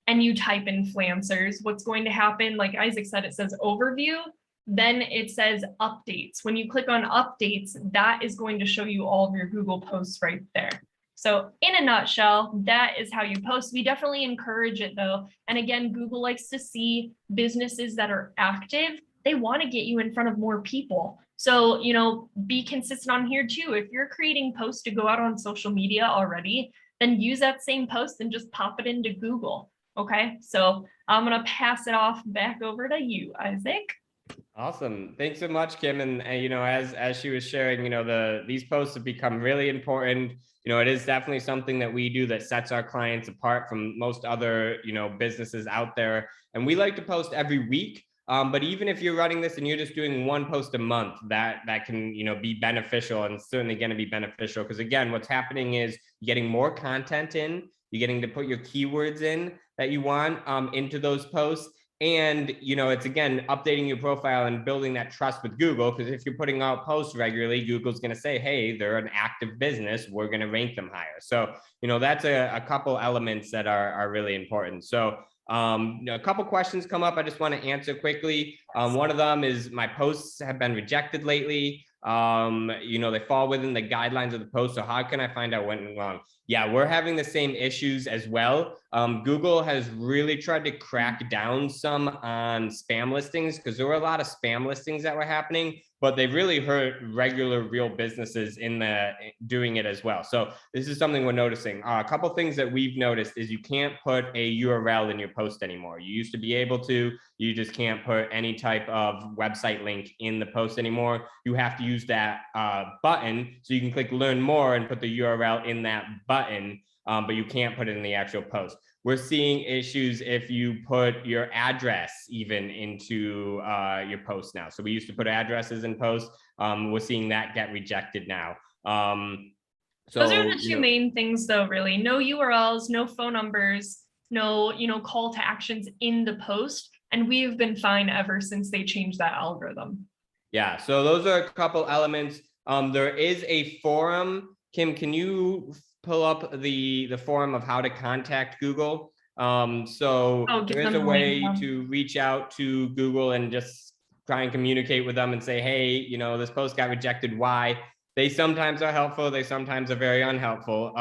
and you type in Flancers, what's going to happen, like Isaac said, it says overview, then it says updates. When you click on updates, that is going to show you all of your Google posts right there. So in a nutshell, that is how you post. We definitely encourage it though. And again, Google likes to see businesses that are active. They want to get you in front of more people. So, you know, be consistent on here too. If you're creating posts to go out on social media already, then use that same post and just pop it into Google. Okay, so I'm going to pass it off back over to you, Isaac. Awesome. Thanks so much, Kim. And you know, as she was sharing, you know, these posts have become really important. You know, it is definitely something that we do that sets our clients apart from most other, you know, businesses out there. And we like to post every week. But even if you're running this and you're just doing one post a month, that can, be beneficial, and certainly going to be beneficial, because again, what's happening is you're getting more content in, you're getting to put your keywords in that you want into those posts. And, it's again, updating your profile and building that trust with Google, because if you're putting out posts regularly, Google's going to say, hey, they're an active business, we're going to rank them higher. So, that's a couple elements that are really important. So a couple questions come up I just want to answer quickly. One of them is, my posts have been rejected lately. They fall within the guidelines of the post, so how can I find out what went wrong? Yeah, we're having the same issues as well. Google has really tried to crack down some on spam listings, because there were a lot of spam listings that were happening, but they really hurt regular real businesses in doing it as well. So this is something we're noticing. A couple things that we've noticed is you can't put a URL in your post anymore. You used to be able to, you just can't put any type of website link in the post anymore. You have to use that button, so you can click learn more and put the URL in that button, but you can't put it in the actual post. We're seeing issues if you put your address even into your post now. So we used to put addresses in posts. We're seeing that get rejected now. So those are the two main things though, really. No URLs, no phone numbers, no, call to actions in the post. And we've been fine ever since they changed that algorithm. Yeah, so those are a couple elements. There is a forum. Kim, can you pull up the forum of how to contact Google? So there is a way to reach out to Google and just try and communicate with them and say, hey, this post got rejected. Why? They sometimes are helpful. They sometimes are very unhelpful.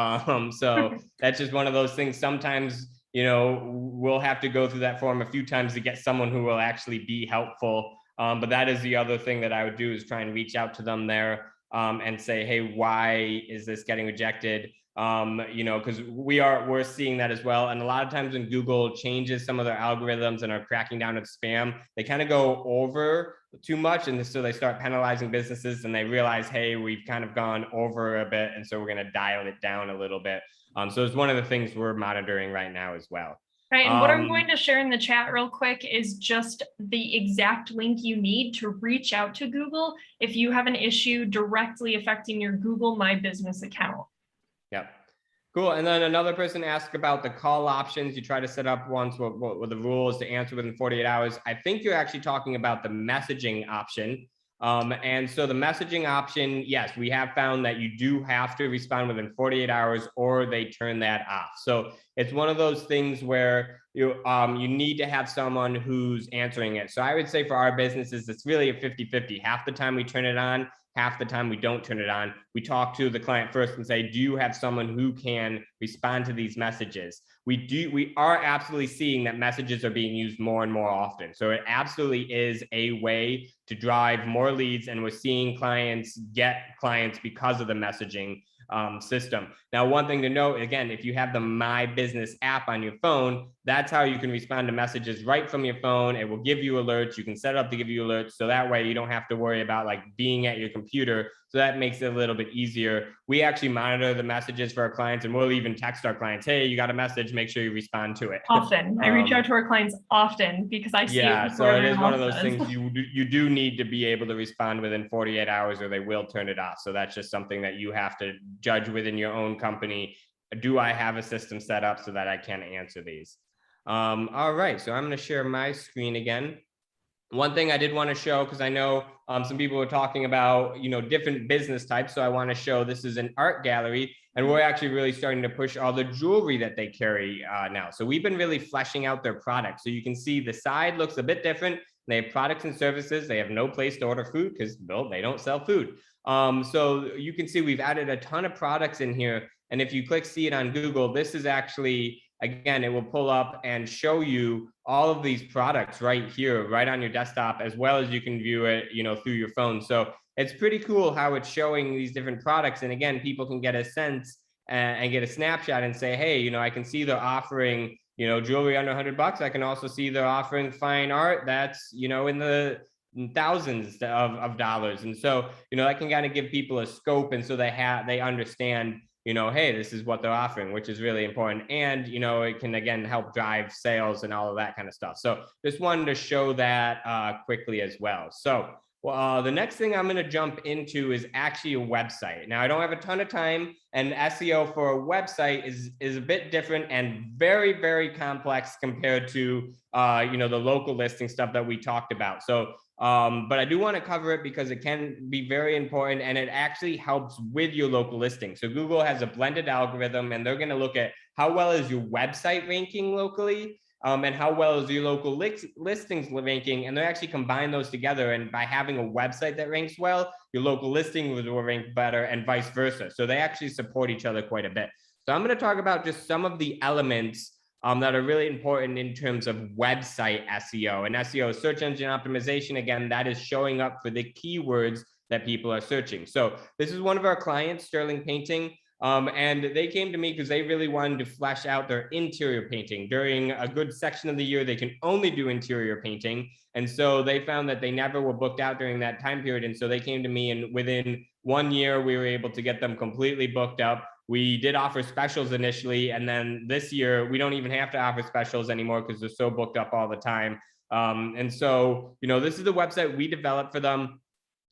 So that's just one of those things. Sometimes, we'll have to go through that forum a few times to get someone who will actually be helpful. But that is the other thing that I would do, is try and reach out to them there and say, hey, why is this getting rejected? Because we're seeing that as well. And a lot of times when Google changes some of their algorithms and are cracking down on spam, they kind of go over too much. And so they start penalizing businesses, and they realize, hey, we've kind of gone over a bit. And so we're going to dial it down a little bit. So it's one of the things we're monitoring right now as well. Right, and what I'm going to share in the chat real quick is just the exact link you need to reach out to Google if you have an issue directly affecting your Google My Business account. Yep. Cool. And then another person asked about the call options. You try to set up once what the rule is to answer within 48 hours. I think you're actually talking about the messaging option. And so the messaging option, yes, we have found that you do have to respond within 48 hours or they turn that off. So it's one of those things where you need to have someone who's answering it. So I would say for our businesses, it's really a 50-50. Half the time we turn it on, half the time we don't turn it on. We talk to the client first and say, do you have someone who can respond to these messages? We are absolutely seeing that messages are being used more and more often. So it absolutely is a way to drive more leads, and we're seeing clients get clients because of the messaging system. Now, one thing to note, again, if you have the My Business app on your phone, that's how you can respond to messages right from your phone. It will give you alerts. You can set it up to give you alerts. So that way you don't have to worry about like being at your computer. So that makes it a little bit easier. We actually monitor the messages for our clients, and we'll even text our clients, hey, you got a message, make sure you respond to it. Often. I reach out to our clients often because I see it. So it is one of those things you do need to be able to respond within 48 hours or they will turn it off. So that's just something that you have to judge within your own company. Do I have a system set up so that I can answer these? All right, so I'm going to share my screen again. One thing I did want to show, because I know some people were talking about, different business types. So I want to show this is an art gallery, and we're actually really starting to push all the jewelry that they carry now. So we've been really fleshing out their products. So you can see the side looks a bit different. They have products and services. They have no place to order food because, well, they don't sell food. So you can see we've added a ton of products in here. And if you click see it on Google, this is actually, again, it will pull up and show you all of these products right here, right on your desktop, as well as you can view it, through your phone. So it's pretty cool how it's showing these different products. And again, people can get a sense and get a snapshot and say, hey, I can see they're offering, jewelry under $100. I can also see they're offering fine art that's, in the thousands of dollars. And so, that can kind of give people a scope. And so they understand, hey, this is what they're offering, which is really important. And, it can, again, help drive sales and all of that kind of stuff. So just wanted to show that quickly as well. So the next thing I'm going to jump into is actually a website. Now, I don't have a ton of time, and SEO for a website is a bit different and very, very complex compared to, the local listing stuff that we talked about. So, but I do want to cover it because it can be very important, and it actually helps with your local listing. So Google has a blended algorithm, and they're going to look at how well is your website ranking locally, and how well is your local listings ranking, and they actually combine those together. And by having a website that ranks well, your local listing will rank better, and vice versa. So they actually support each other quite a bit. So I'm going to talk about just some of the elements that are really important in terms of website SEO. And SEO is search engine optimization. Again, that is showing up for the keywords that people are searching. So this is one of our clients, Sterling Painting. And they came to me because they really wanted to flesh out their interior painting. During a good section of the year, they can only do interior painting. And so they found that they never were booked out during that time period. And so they came to me, and within 1 year, we were able to get them completely booked up. We did offer specials initially, and then this year, we don't even have to offer specials anymore because they're so booked up all the time. And so, this is the website we developed for them.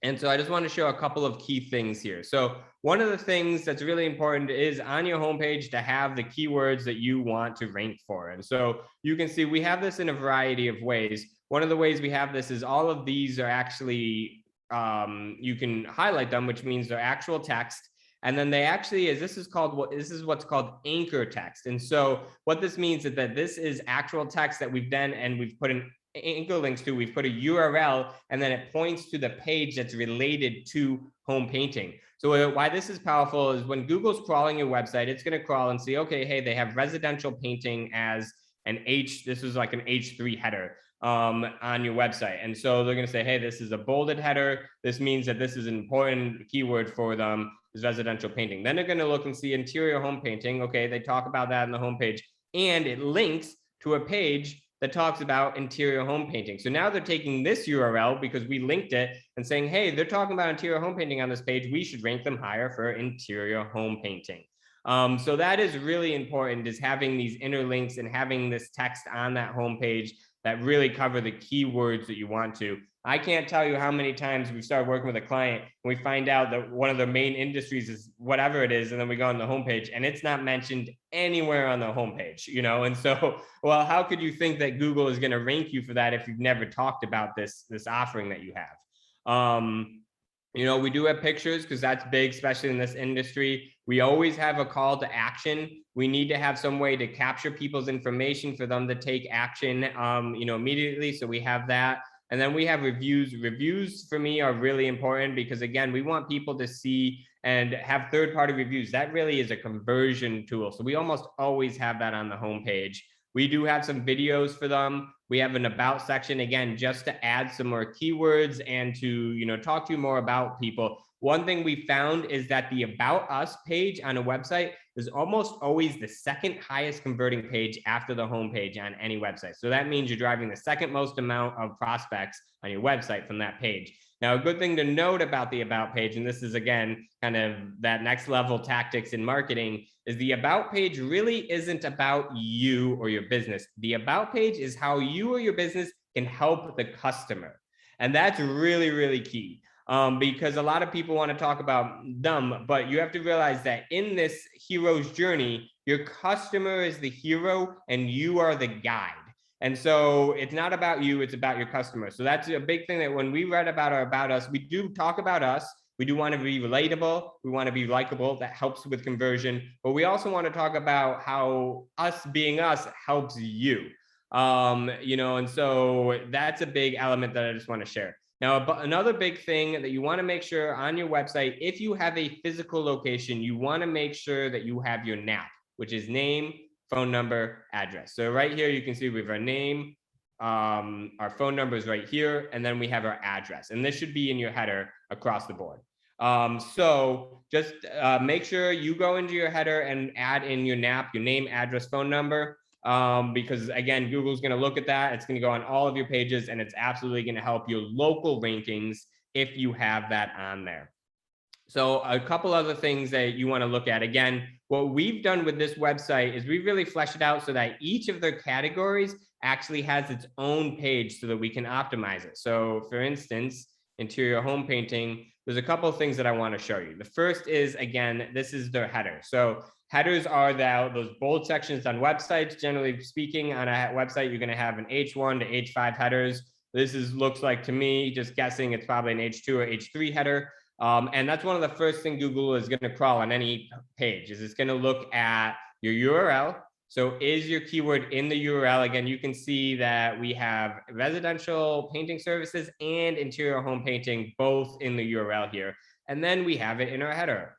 And so I just want to show a couple of key things here. So one of the things that's really important is on your homepage to have the keywords that you want to rank for. And so you can see we have this in a variety of ways. One of the ways we have this is all of these are actually, you can highlight them, which means they're actual text. And then they actually, this is what's called anchor text. And so what this means is that this is actual text that we've done, and we've put an anchor links to, we've put a URL, and then it points to the page that's related to home painting. So why this is powerful is when Google's crawling your website, it's going to crawl and see, okay, hey, they have residential painting as an this is like an H3 header on your website. And so they're going to say, hey, this is a bolded header. This means that this is an important keyword for them, is residential painting. Then they're going to look and see interior home painting. Okay, they talk about that in the homepage, and it links to a page that talks about interior home painting. So now they're taking this URL because we linked it and saying, hey, they're talking about interior home painting on this page. We should rank them higher for interior home painting. So that is really important, is having these interlinks and having this text on that homepage that really cover the keywords that you want to. I can't tell you how many times we've started working with a client and we find out that one of their main industries is whatever it is, and then we go on the homepage and it's not mentioned anywhere on the homepage, and so, well, how could you think that Google is going to rank you for that if you've never talked about this offering that you have? We do have pictures because that's big, especially in this industry. We always have a call to action. We need to have some way to capture people's information for them to take action, immediately. So we have that. And then we have reviews. Reviews for me are really important because, again, we want people to see and have third-party reviews. That really is a conversion tool. So we almost always have that on the homepage. We do have some videos for them. We have an about section, again, just to add some more keywords and to, talk to you more about people. One thing we found is that the About Us page on a website is almost always the second highest converting page after the homepage on any website. So that means you're driving the second most amount of prospects on your website from that page. Now, a good thing to note about the About page, and this is, again, kind of that next level tactics in marketing, is the About page really isn't about you or your business. The About page is how you or your business can help the customer. And that's really, really key. Because a lot of people want to talk about them, but you have to realize that in this hero's journey, your customer is the hero and you are the guide. And so it's not about you, it's about your customer. So that's a big thing that when we read about our About Us, we do talk about us. We do want to be relatable. We want to be likable. That helps with conversion. But we also want to talk about how us being us helps you. And so that's a big element that I just want to share. Now, another big thing that you want to make sure on your website, if you have a physical location, you want to make sure that you have your NAP, which is name, phone number, address. So right here, you can see we have our name, our phone number is right here, and then we have our address. And this should be in your header across the board. So just make sure you go into your header and add in your NAP, your name, address, phone number. Because, again, Google's going to look at that. It's going to go on all of your pages, and it's absolutely going to help your local rankings if you have that on there. So a couple other things that you want to look at. Again, what we've done with this website is we've really fleshed it out so that each of their categories actually has its own page so that we can optimize it. So for instance, interior home painting, there's a couple of things that I want to show you. The first is, again, this is their header. So headers are those bold sections on websites. Generally speaking, on a website, you're going to have an H1 to H5 headers. This looks like, to me, just guessing, it's probably an H2 or H3 header. And that's one of the first things Google is going to crawl on any page, is it's going to look at your URL. So is your keyword in the URL? Again, you can see that we have residential painting services and interior home painting both in the URL here. And then we have it in our header,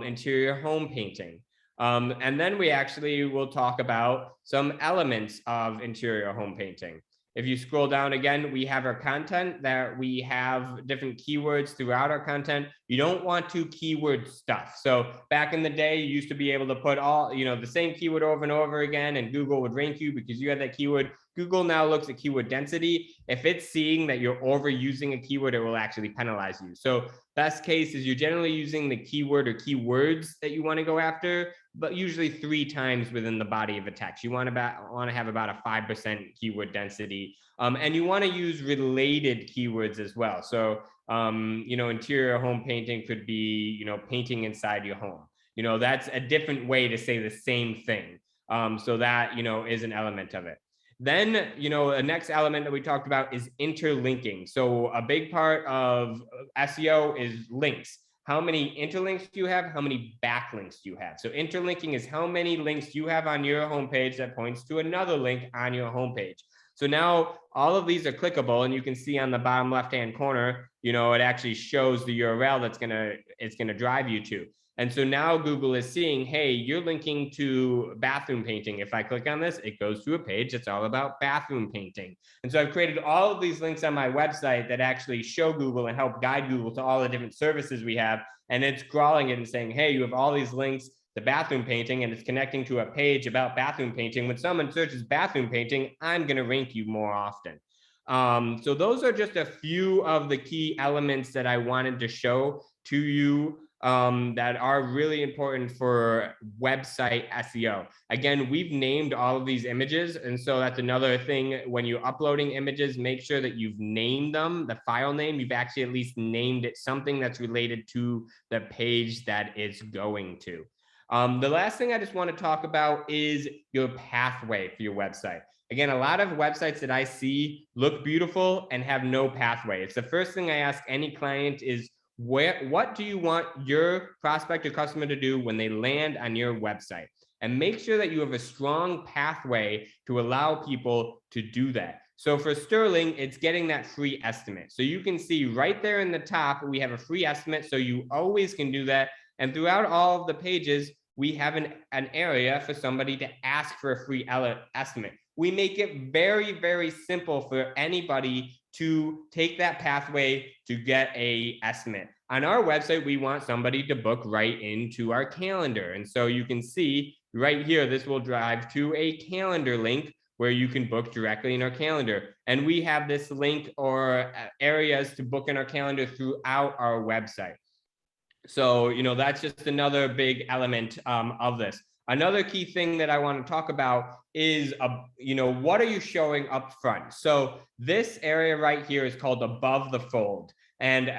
interior home painting. And then we actually will talk about some elements of interior home painting. If you scroll down again, we have our content, that we have different keywords throughout our content. You don't want to keyword stuff. So back in the day, you used to be able to put the same keyword over and over again, and Google would rank you because you had that keyword. Google now looks at keyword density. If it's seeing that you're overusing a keyword, it will actually penalize you. So best case is you're generally using the keyword or keywords that you want to go after, but usually 3 times within the body of a text. You want to have about a 5% keyword density. And you want to use related keywords as well. So, interior home painting could be, painting inside your home. That's a different way to say the same thing. So that, is an element of it. Then, the next element that we talked about is interlinking. So a big part of SEO is links. How many interlinks do you have? How many backlinks do you have? So interlinking is how many links you have on your homepage that points to another link on your homepage. So now all of these are clickable, and you can see on the bottom left-hand corner, it actually shows the URL it's gonna drive you to. And so now Google is seeing, hey, you're linking to bathroom painting. If I click on this, it goes to a page that's all about bathroom painting. And so I've created all of these links on my website that actually show Google and help guide Google to all the different services we have. And it's crawling it and saying, hey, you have all these links to bathroom painting, and it's connecting to a page about bathroom painting. When someone searches bathroom painting, I'm going to rank you more often. So those are just a few of the key elements that I wanted to show to you that are really important for website SEO. Again, we've named all of these images. And so that's another thing. When you're uploading images, make sure that you've named them, the file name, you've actually at least named it something that's related to the page that it's going to. The last thing I just want to talk about is your pathway for your website. Again, a lot of websites that I see look beautiful and have no pathway. It's the first thing I ask any client is, what do you want your prospect or customer to do when they land on your website? And make sure that you have a strong pathway to allow people to do that. So for Sterling, it's getting that free estimate. So you can see right there in the top, we have a free estimate. So you always can do that. And throughout all of the pages, we have an area for somebody to ask for a free estimate. We make it very, very simple for anybody to take that pathway to get an estimate. On our website, we want somebody to book right into our calendar. And so you can see right here, this will drive to a calendar link where you can book directly in our calendar. And we have this link or areas to book in our calendar throughout our website. So, that's just another big element of this. Another key thing that I want to talk about is, what are you showing up front? So this area right here is called above the fold. And,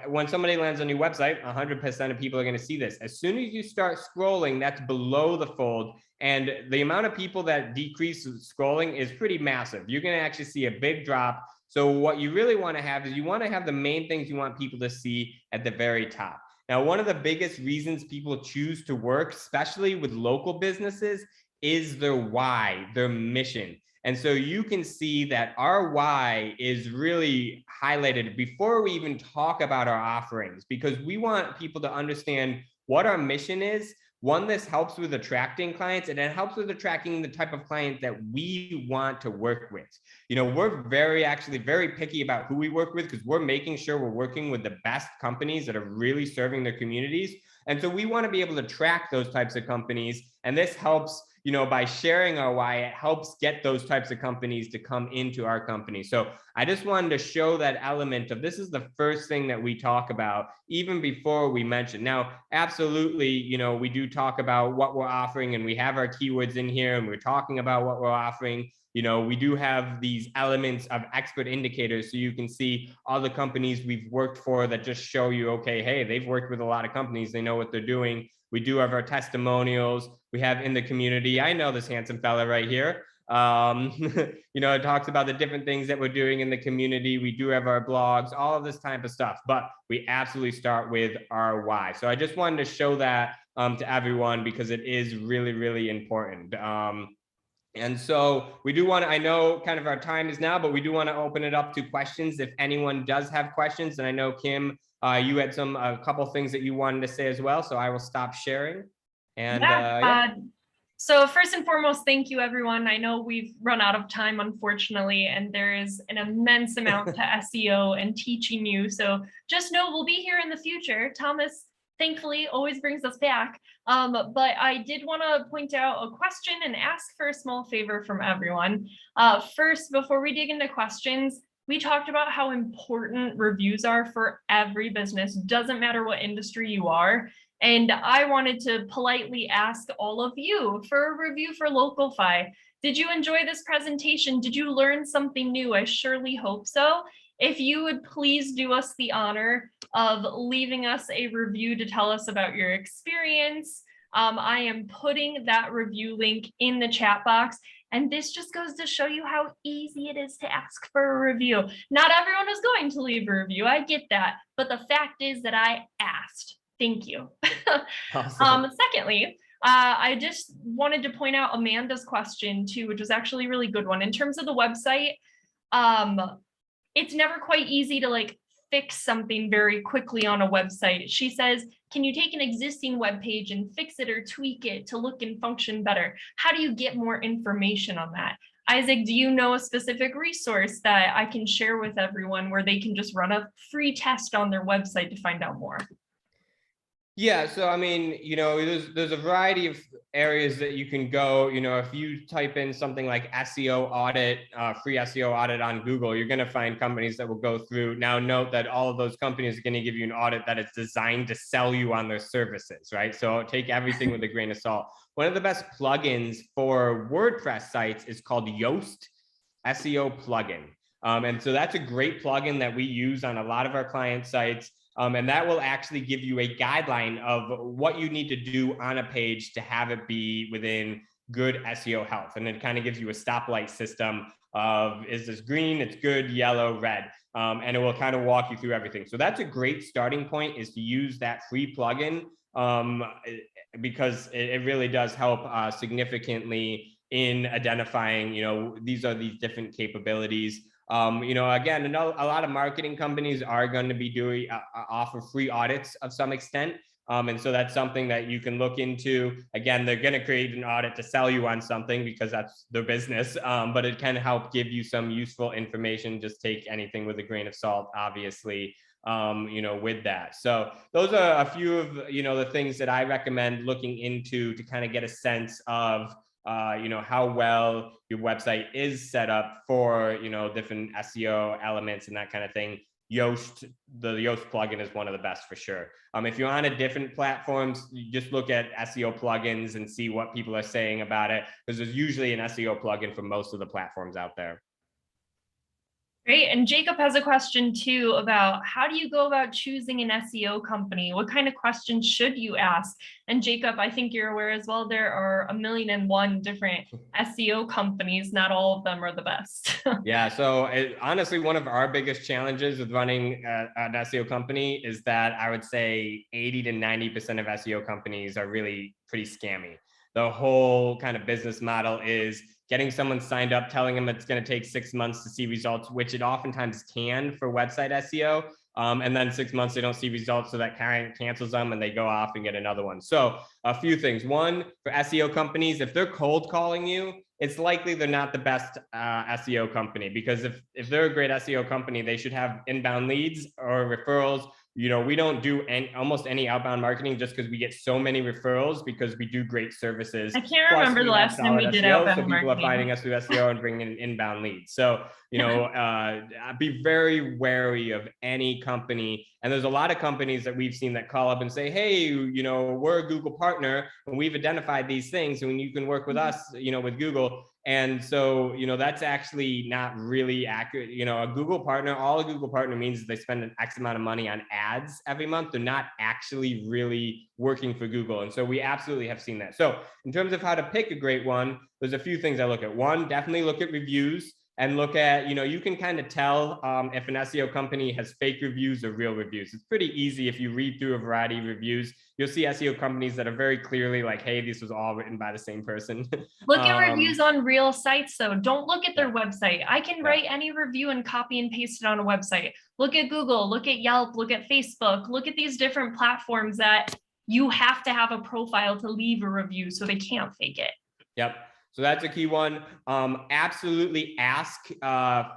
when somebody lands on your website, 100% of people are going to see this. As soon as you start scrolling, that's below the fold. And the amount of people that decrease scrolling is pretty massive. You're going to actually see a big drop. So what you really want to have is you want to have the main things you want people to see at the very top. Now, one of the biggest reasons people choose to work, especially with local businesses, is their why, their mission. And so you can see that our why is really highlighted before we even talk about our offerings, because we want people to understand what our mission is. One, this helps with attracting clients, and it helps with attracting the type of client that we want to work with. We're very picky about who we work with, because we're making sure we're working with the best companies that are really serving their communities. And so we want to be able to track those types of companies. And this helps, by sharing our why, it helps get those types of companies to come into our company. So I just wanted to show that element of this is the first thing that we talk about, even before we mention. Now, absolutely, we do talk about what we're offering, and we have our keywords in here, and we're talking about what we're offering. We do have these elements of expert indicators, so you can see all the companies we've worked for that just show you, okay, hey, they've worked with a lot of companies, they know what they're doing. We do have our testimonials. We have in the community. I know this handsome fella right here. It talks about the different things that we're doing in the community. We do have our blogs, all of this type of stuff, but we absolutely start with our why. So I just wanted to show that to everyone because it is really, really important. And so we do want to, I know kind of our time is now, but we do want to open it up to questions if anyone does have questions. And I know, Kim, you had a couple things that you wanted to say as well. So I will stop sharing. And so first and foremost, thank you, everyone. I know we've run out of time, unfortunately, and there is an immense amount to SEO and teaching you. So just know we'll be here in the future. Thomas, thankfully, always brings us back. But I did want to point out a question and ask for a small favor from everyone. First, before we dig into questions, we talked about how important reviews are for every business. Doesn't matter what industry you are. And I wanted to politely ask all of you for a review for Localfy. Did you enjoy this presentation? Did you learn something new? I surely hope so. If you would please do us the honor of leaving us a review to tell us about your experience. I am putting that review link in the chat box. And this just goes to show you how easy it is to ask for a review. Not everyone is going to leave a review. I get that. But the fact is that I asked. Thank you. Awesome. Secondly, I just wanted to point out Amanda's question too, which was actually a really good one. In terms of the website, it's never quite easy to fix something very quickly on a website. She says, can you take an existing web page and fix it or tweak it to look and function better? How do you get more information on that? Isaac, do you know a specific resource that I can share with everyone where they can just run a free test on their website to find out more? Yeah, so I mean, there's a variety of areas that you can go. If you type in something like SEO audit, free SEO audit on Google, you're going to find companies that will go through. Now, note that all of those companies are going to give you an audit that is designed to sell you on their services, right? So take everything with a grain of salt. One of the best plugins for WordPress sites is called Yoast SEO plugin. And so that's a great plugin that we use on a lot of our client sites. And that will actually give you a guideline of what you need to do on a page to have it be within good SEO health. And it kind of gives you a stoplight system of, is this green, it's good, yellow, red. And it will kind of walk you through everything. So that's a great starting point, is to use that free plugin because it really does help significantly in identifying, these are these different capabilities. Again, a lot of marketing companies are going to be offer free audits of some extent. And so that's something that you can look into. Again, they're going to create an audit to sell you on something because that's their business. But it can help give you some useful information. Just take anything with a grain of salt, obviously, with that. So those are a few of, the things that I recommend looking into to kind of get a sense of how well your website is set up for, different SEO elements and that kind of thing. The Yoast plugin is one of the best for sure. If you're on a different platforms, you just look at SEO plugins and see what people are saying about it, because there's usually an SEO plugin for most of the platforms out there. Great. And Jacob has a question too about how do you go about choosing an SEO company? What kind of questions should you ask? And Jacob, I think you're aware as well, there are 1,000,001 different SEO companies. Not all of them are the best. Yeah. So honestly, one of our biggest challenges with running an SEO company is that I would say 80 to 90% of SEO companies are really pretty scammy. The whole kind of business model is getting someone signed up, telling them it's going to take 6 months to see results, which it oftentimes can for website SEO. And then 6 months, they don't see results. So that kind of cancels them and they go off and get another one. So a few things. One, for SEO companies, if they're cold calling you, it's likely they're not the best SEO company, because if they're a great SEO company, they should have inbound leads or referrals we don't do almost any outbound marketing just because we get so many referrals because we do great services. I can't remember the last time we did SEO, outbound so people marketing. are finding us through SEO and bringing in inbound leads. So, be very wary of any company. And there's a lot of companies that we've seen that call up and say, hey, we're a Google partner and we've identified these things and you can work with us, with Google. And so, that's actually not really accurate. A Google partner, all a Google partner means is they spend an X amount of money on ads every month. They're not actually really working for Google. And so we absolutely have seen that. So in terms of how to pick a great one, there's a few things I look at. One, definitely look at reviews and look at, you can kind of tell if an SEO company has fake reviews or real reviews. It's pretty easy if you read through a variety of reviews. You'll see SEO companies that are very clearly like, hey, this was all written by the same person. Look at reviews on real sites, though. Don't look at their website. I can write any review and copy and paste it on a website. Look at Google, look at Yelp, look at Facebook, look at these different platforms that you have to have a profile to leave a review, so they can't fake it. Yep. So that's a key one. Absolutely ask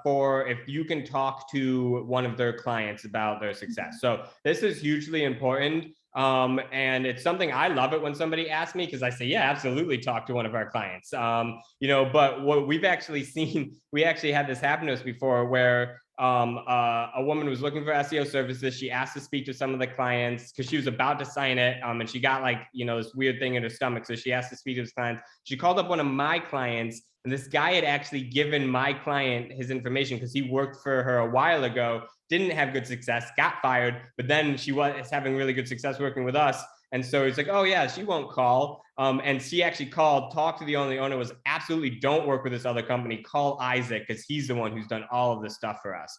for if you can talk to one of their clients about their success. So this is hugely important. And it's something I love it when somebody asks me, because I say, yeah, absolutely talk to one of our clients. But what we've actually seen, we actually had this happen to us before where a woman was looking for SEO services. She asked to speak to some of the clients because she was about to sign it. And she got this weird thing in her stomach. So she asked to speak to his clients. She called up one of my clients, and this guy had actually given my client his information because he worked for her a while ago, didn't have good success, got fired, but then she was having really good success working with us. And so he's like, oh yeah, she won't call. And she actually called, talked to the owner. The owner was absolutely, don't work with this other company. Call Isaac because he's the one who's done all of this stuff for us.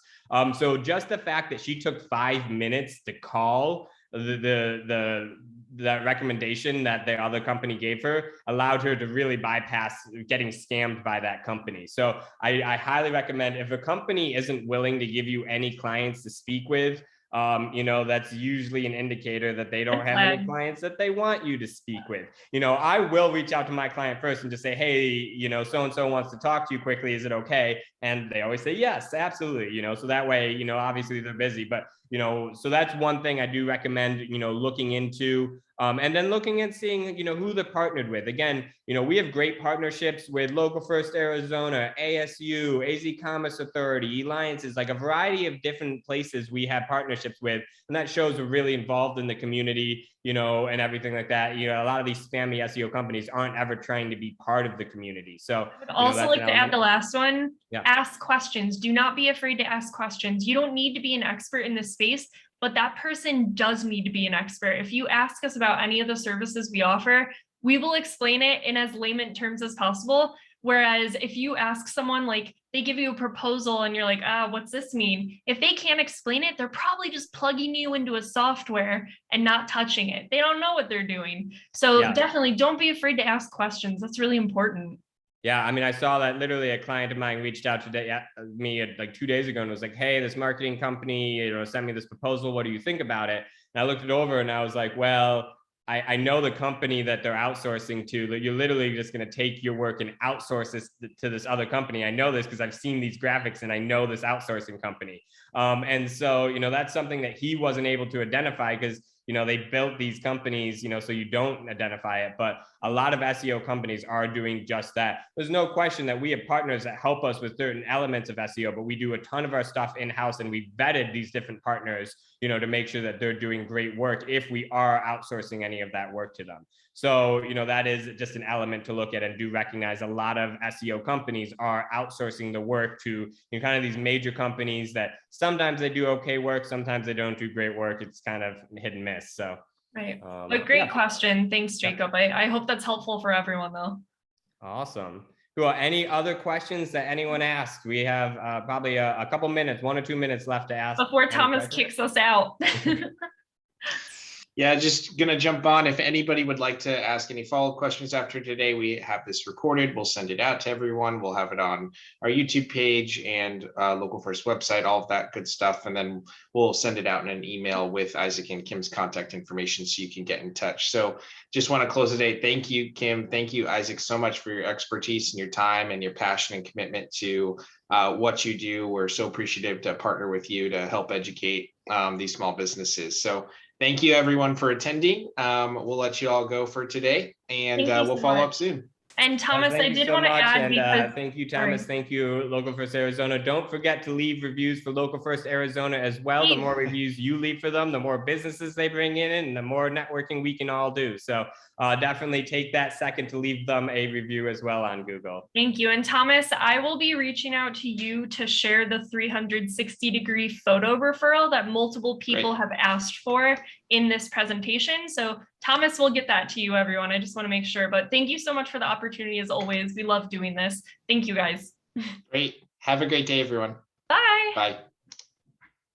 So just the fact that she took 5 minutes to call that recommendation that the other company gave her allowed her to really bypass getting scammed by that company. So I highly recommend, if a company isn't willing to give you any clients to speak with, that's usually an indicator that they don't have any clients that they want you to speak with. I will reach out to my client first and just say, hey, so-and-so wants to talk to you quickly. Is it okay? And they always say, yes, absolutely. So that way, obviously they're busy, but, so that's one thing I do recommend, looking into. And then looking at seeing, who they're partnered with. Again, we have great partnerships with Local First Arizona, ASU, AZ Commerce Authority, Alliances, like a variety of different places we have partnerships with. And that shows we're really involved in the community, and everything like that. A lot of these spammy SEO companies aren't ever trying to be part of the community. So I would also like to add the last one. Yeah. Ask questions. Do not be afraid to ask questions. You don't need to be an expert in this space, but that person does need to be an expert. If you ask us about any of the services we offer, we will explain it in as layman terms as possible. Whereas if you ask someone, like they give you a proposal and you're like, what's this mean? If they can't explain it, they're probably just plugging you into a software and not touching it. They don't know what they're doing. So definitely don't be afraid to ask questions. That's really important. Yeah, I mean, I saw that literally a client of mine reached out to me like 2 days ago and was like, hey, this marketing company, sent me this proposal. What do you think about it? And I looked it over and I was like, well, I know the company that they're outsourcing to, that you're literally just going to take your work and outsource this to this other company. I know this because I've seen these graphics and I know this outsourcing company. And so, that's something that he wasn't able to identify because they built these companies, so you don't identify it. But a lot of SEO companies are doing just that. There's no question that we have partners that help us with certain elements of SEO, but we do a ton of our stuff in-house, and we vetted these different partners, to make sure that they're doing great work if we are outsourcing any of that work to them. So, that is just an element to look at, and do recognize a lot of SEO companies are outsourcing the work to kind of these major companies that sometimes they do okay work, sometimes they don't do great work. It's kind of hit and miss. So, right. But great question. Thanks, Jacob. I hope that's helpful for everyone, though. Awesome. Cool. Any other questions that anyone asked? We have probably a couple minutes, 1 or 2 minutes left to ask. Before Thomas kicks us out. Yeah, just gonna jump on. If anybody would like to ask any follow-up questions after today, we have this recorded. We'll send it out to everyone. We'll have it on our YouTube page and Local First website, all of that good stuff. And then we'll send it out in an email with Isaac and Kim's contact information so you can get in touch. So just want to close today. Thank you, Kim. Thank you, Isaac, so much for your expertise and your time and your passion and commitment to what you do. We're so appreciative to partner with you to help educate these small businesses. So thank you everyone for attending. We'll let you all go for today, and we'll follow up soon. And Thomas, I did want to add, because thank you, Thomas. Thank you, Local First Arizona. Don't forget to leave reviews for Local First Arizona as well. The more reviews you leave for them, the more businesses they bring in, and the more networking we can all do. So definitely take that second to leave them a review as well on Google. Thank you. And Thomas, I will be reaching out to you to share the 360-degree photo referral that multiple people have asked for in this presentation. So Thomas will get that to you, everyone. I just want to make sure, but thank you so much for the opportunity as always. We love doing this. Thank you guys. Great. Have a great day, everyone. Bye. Bye.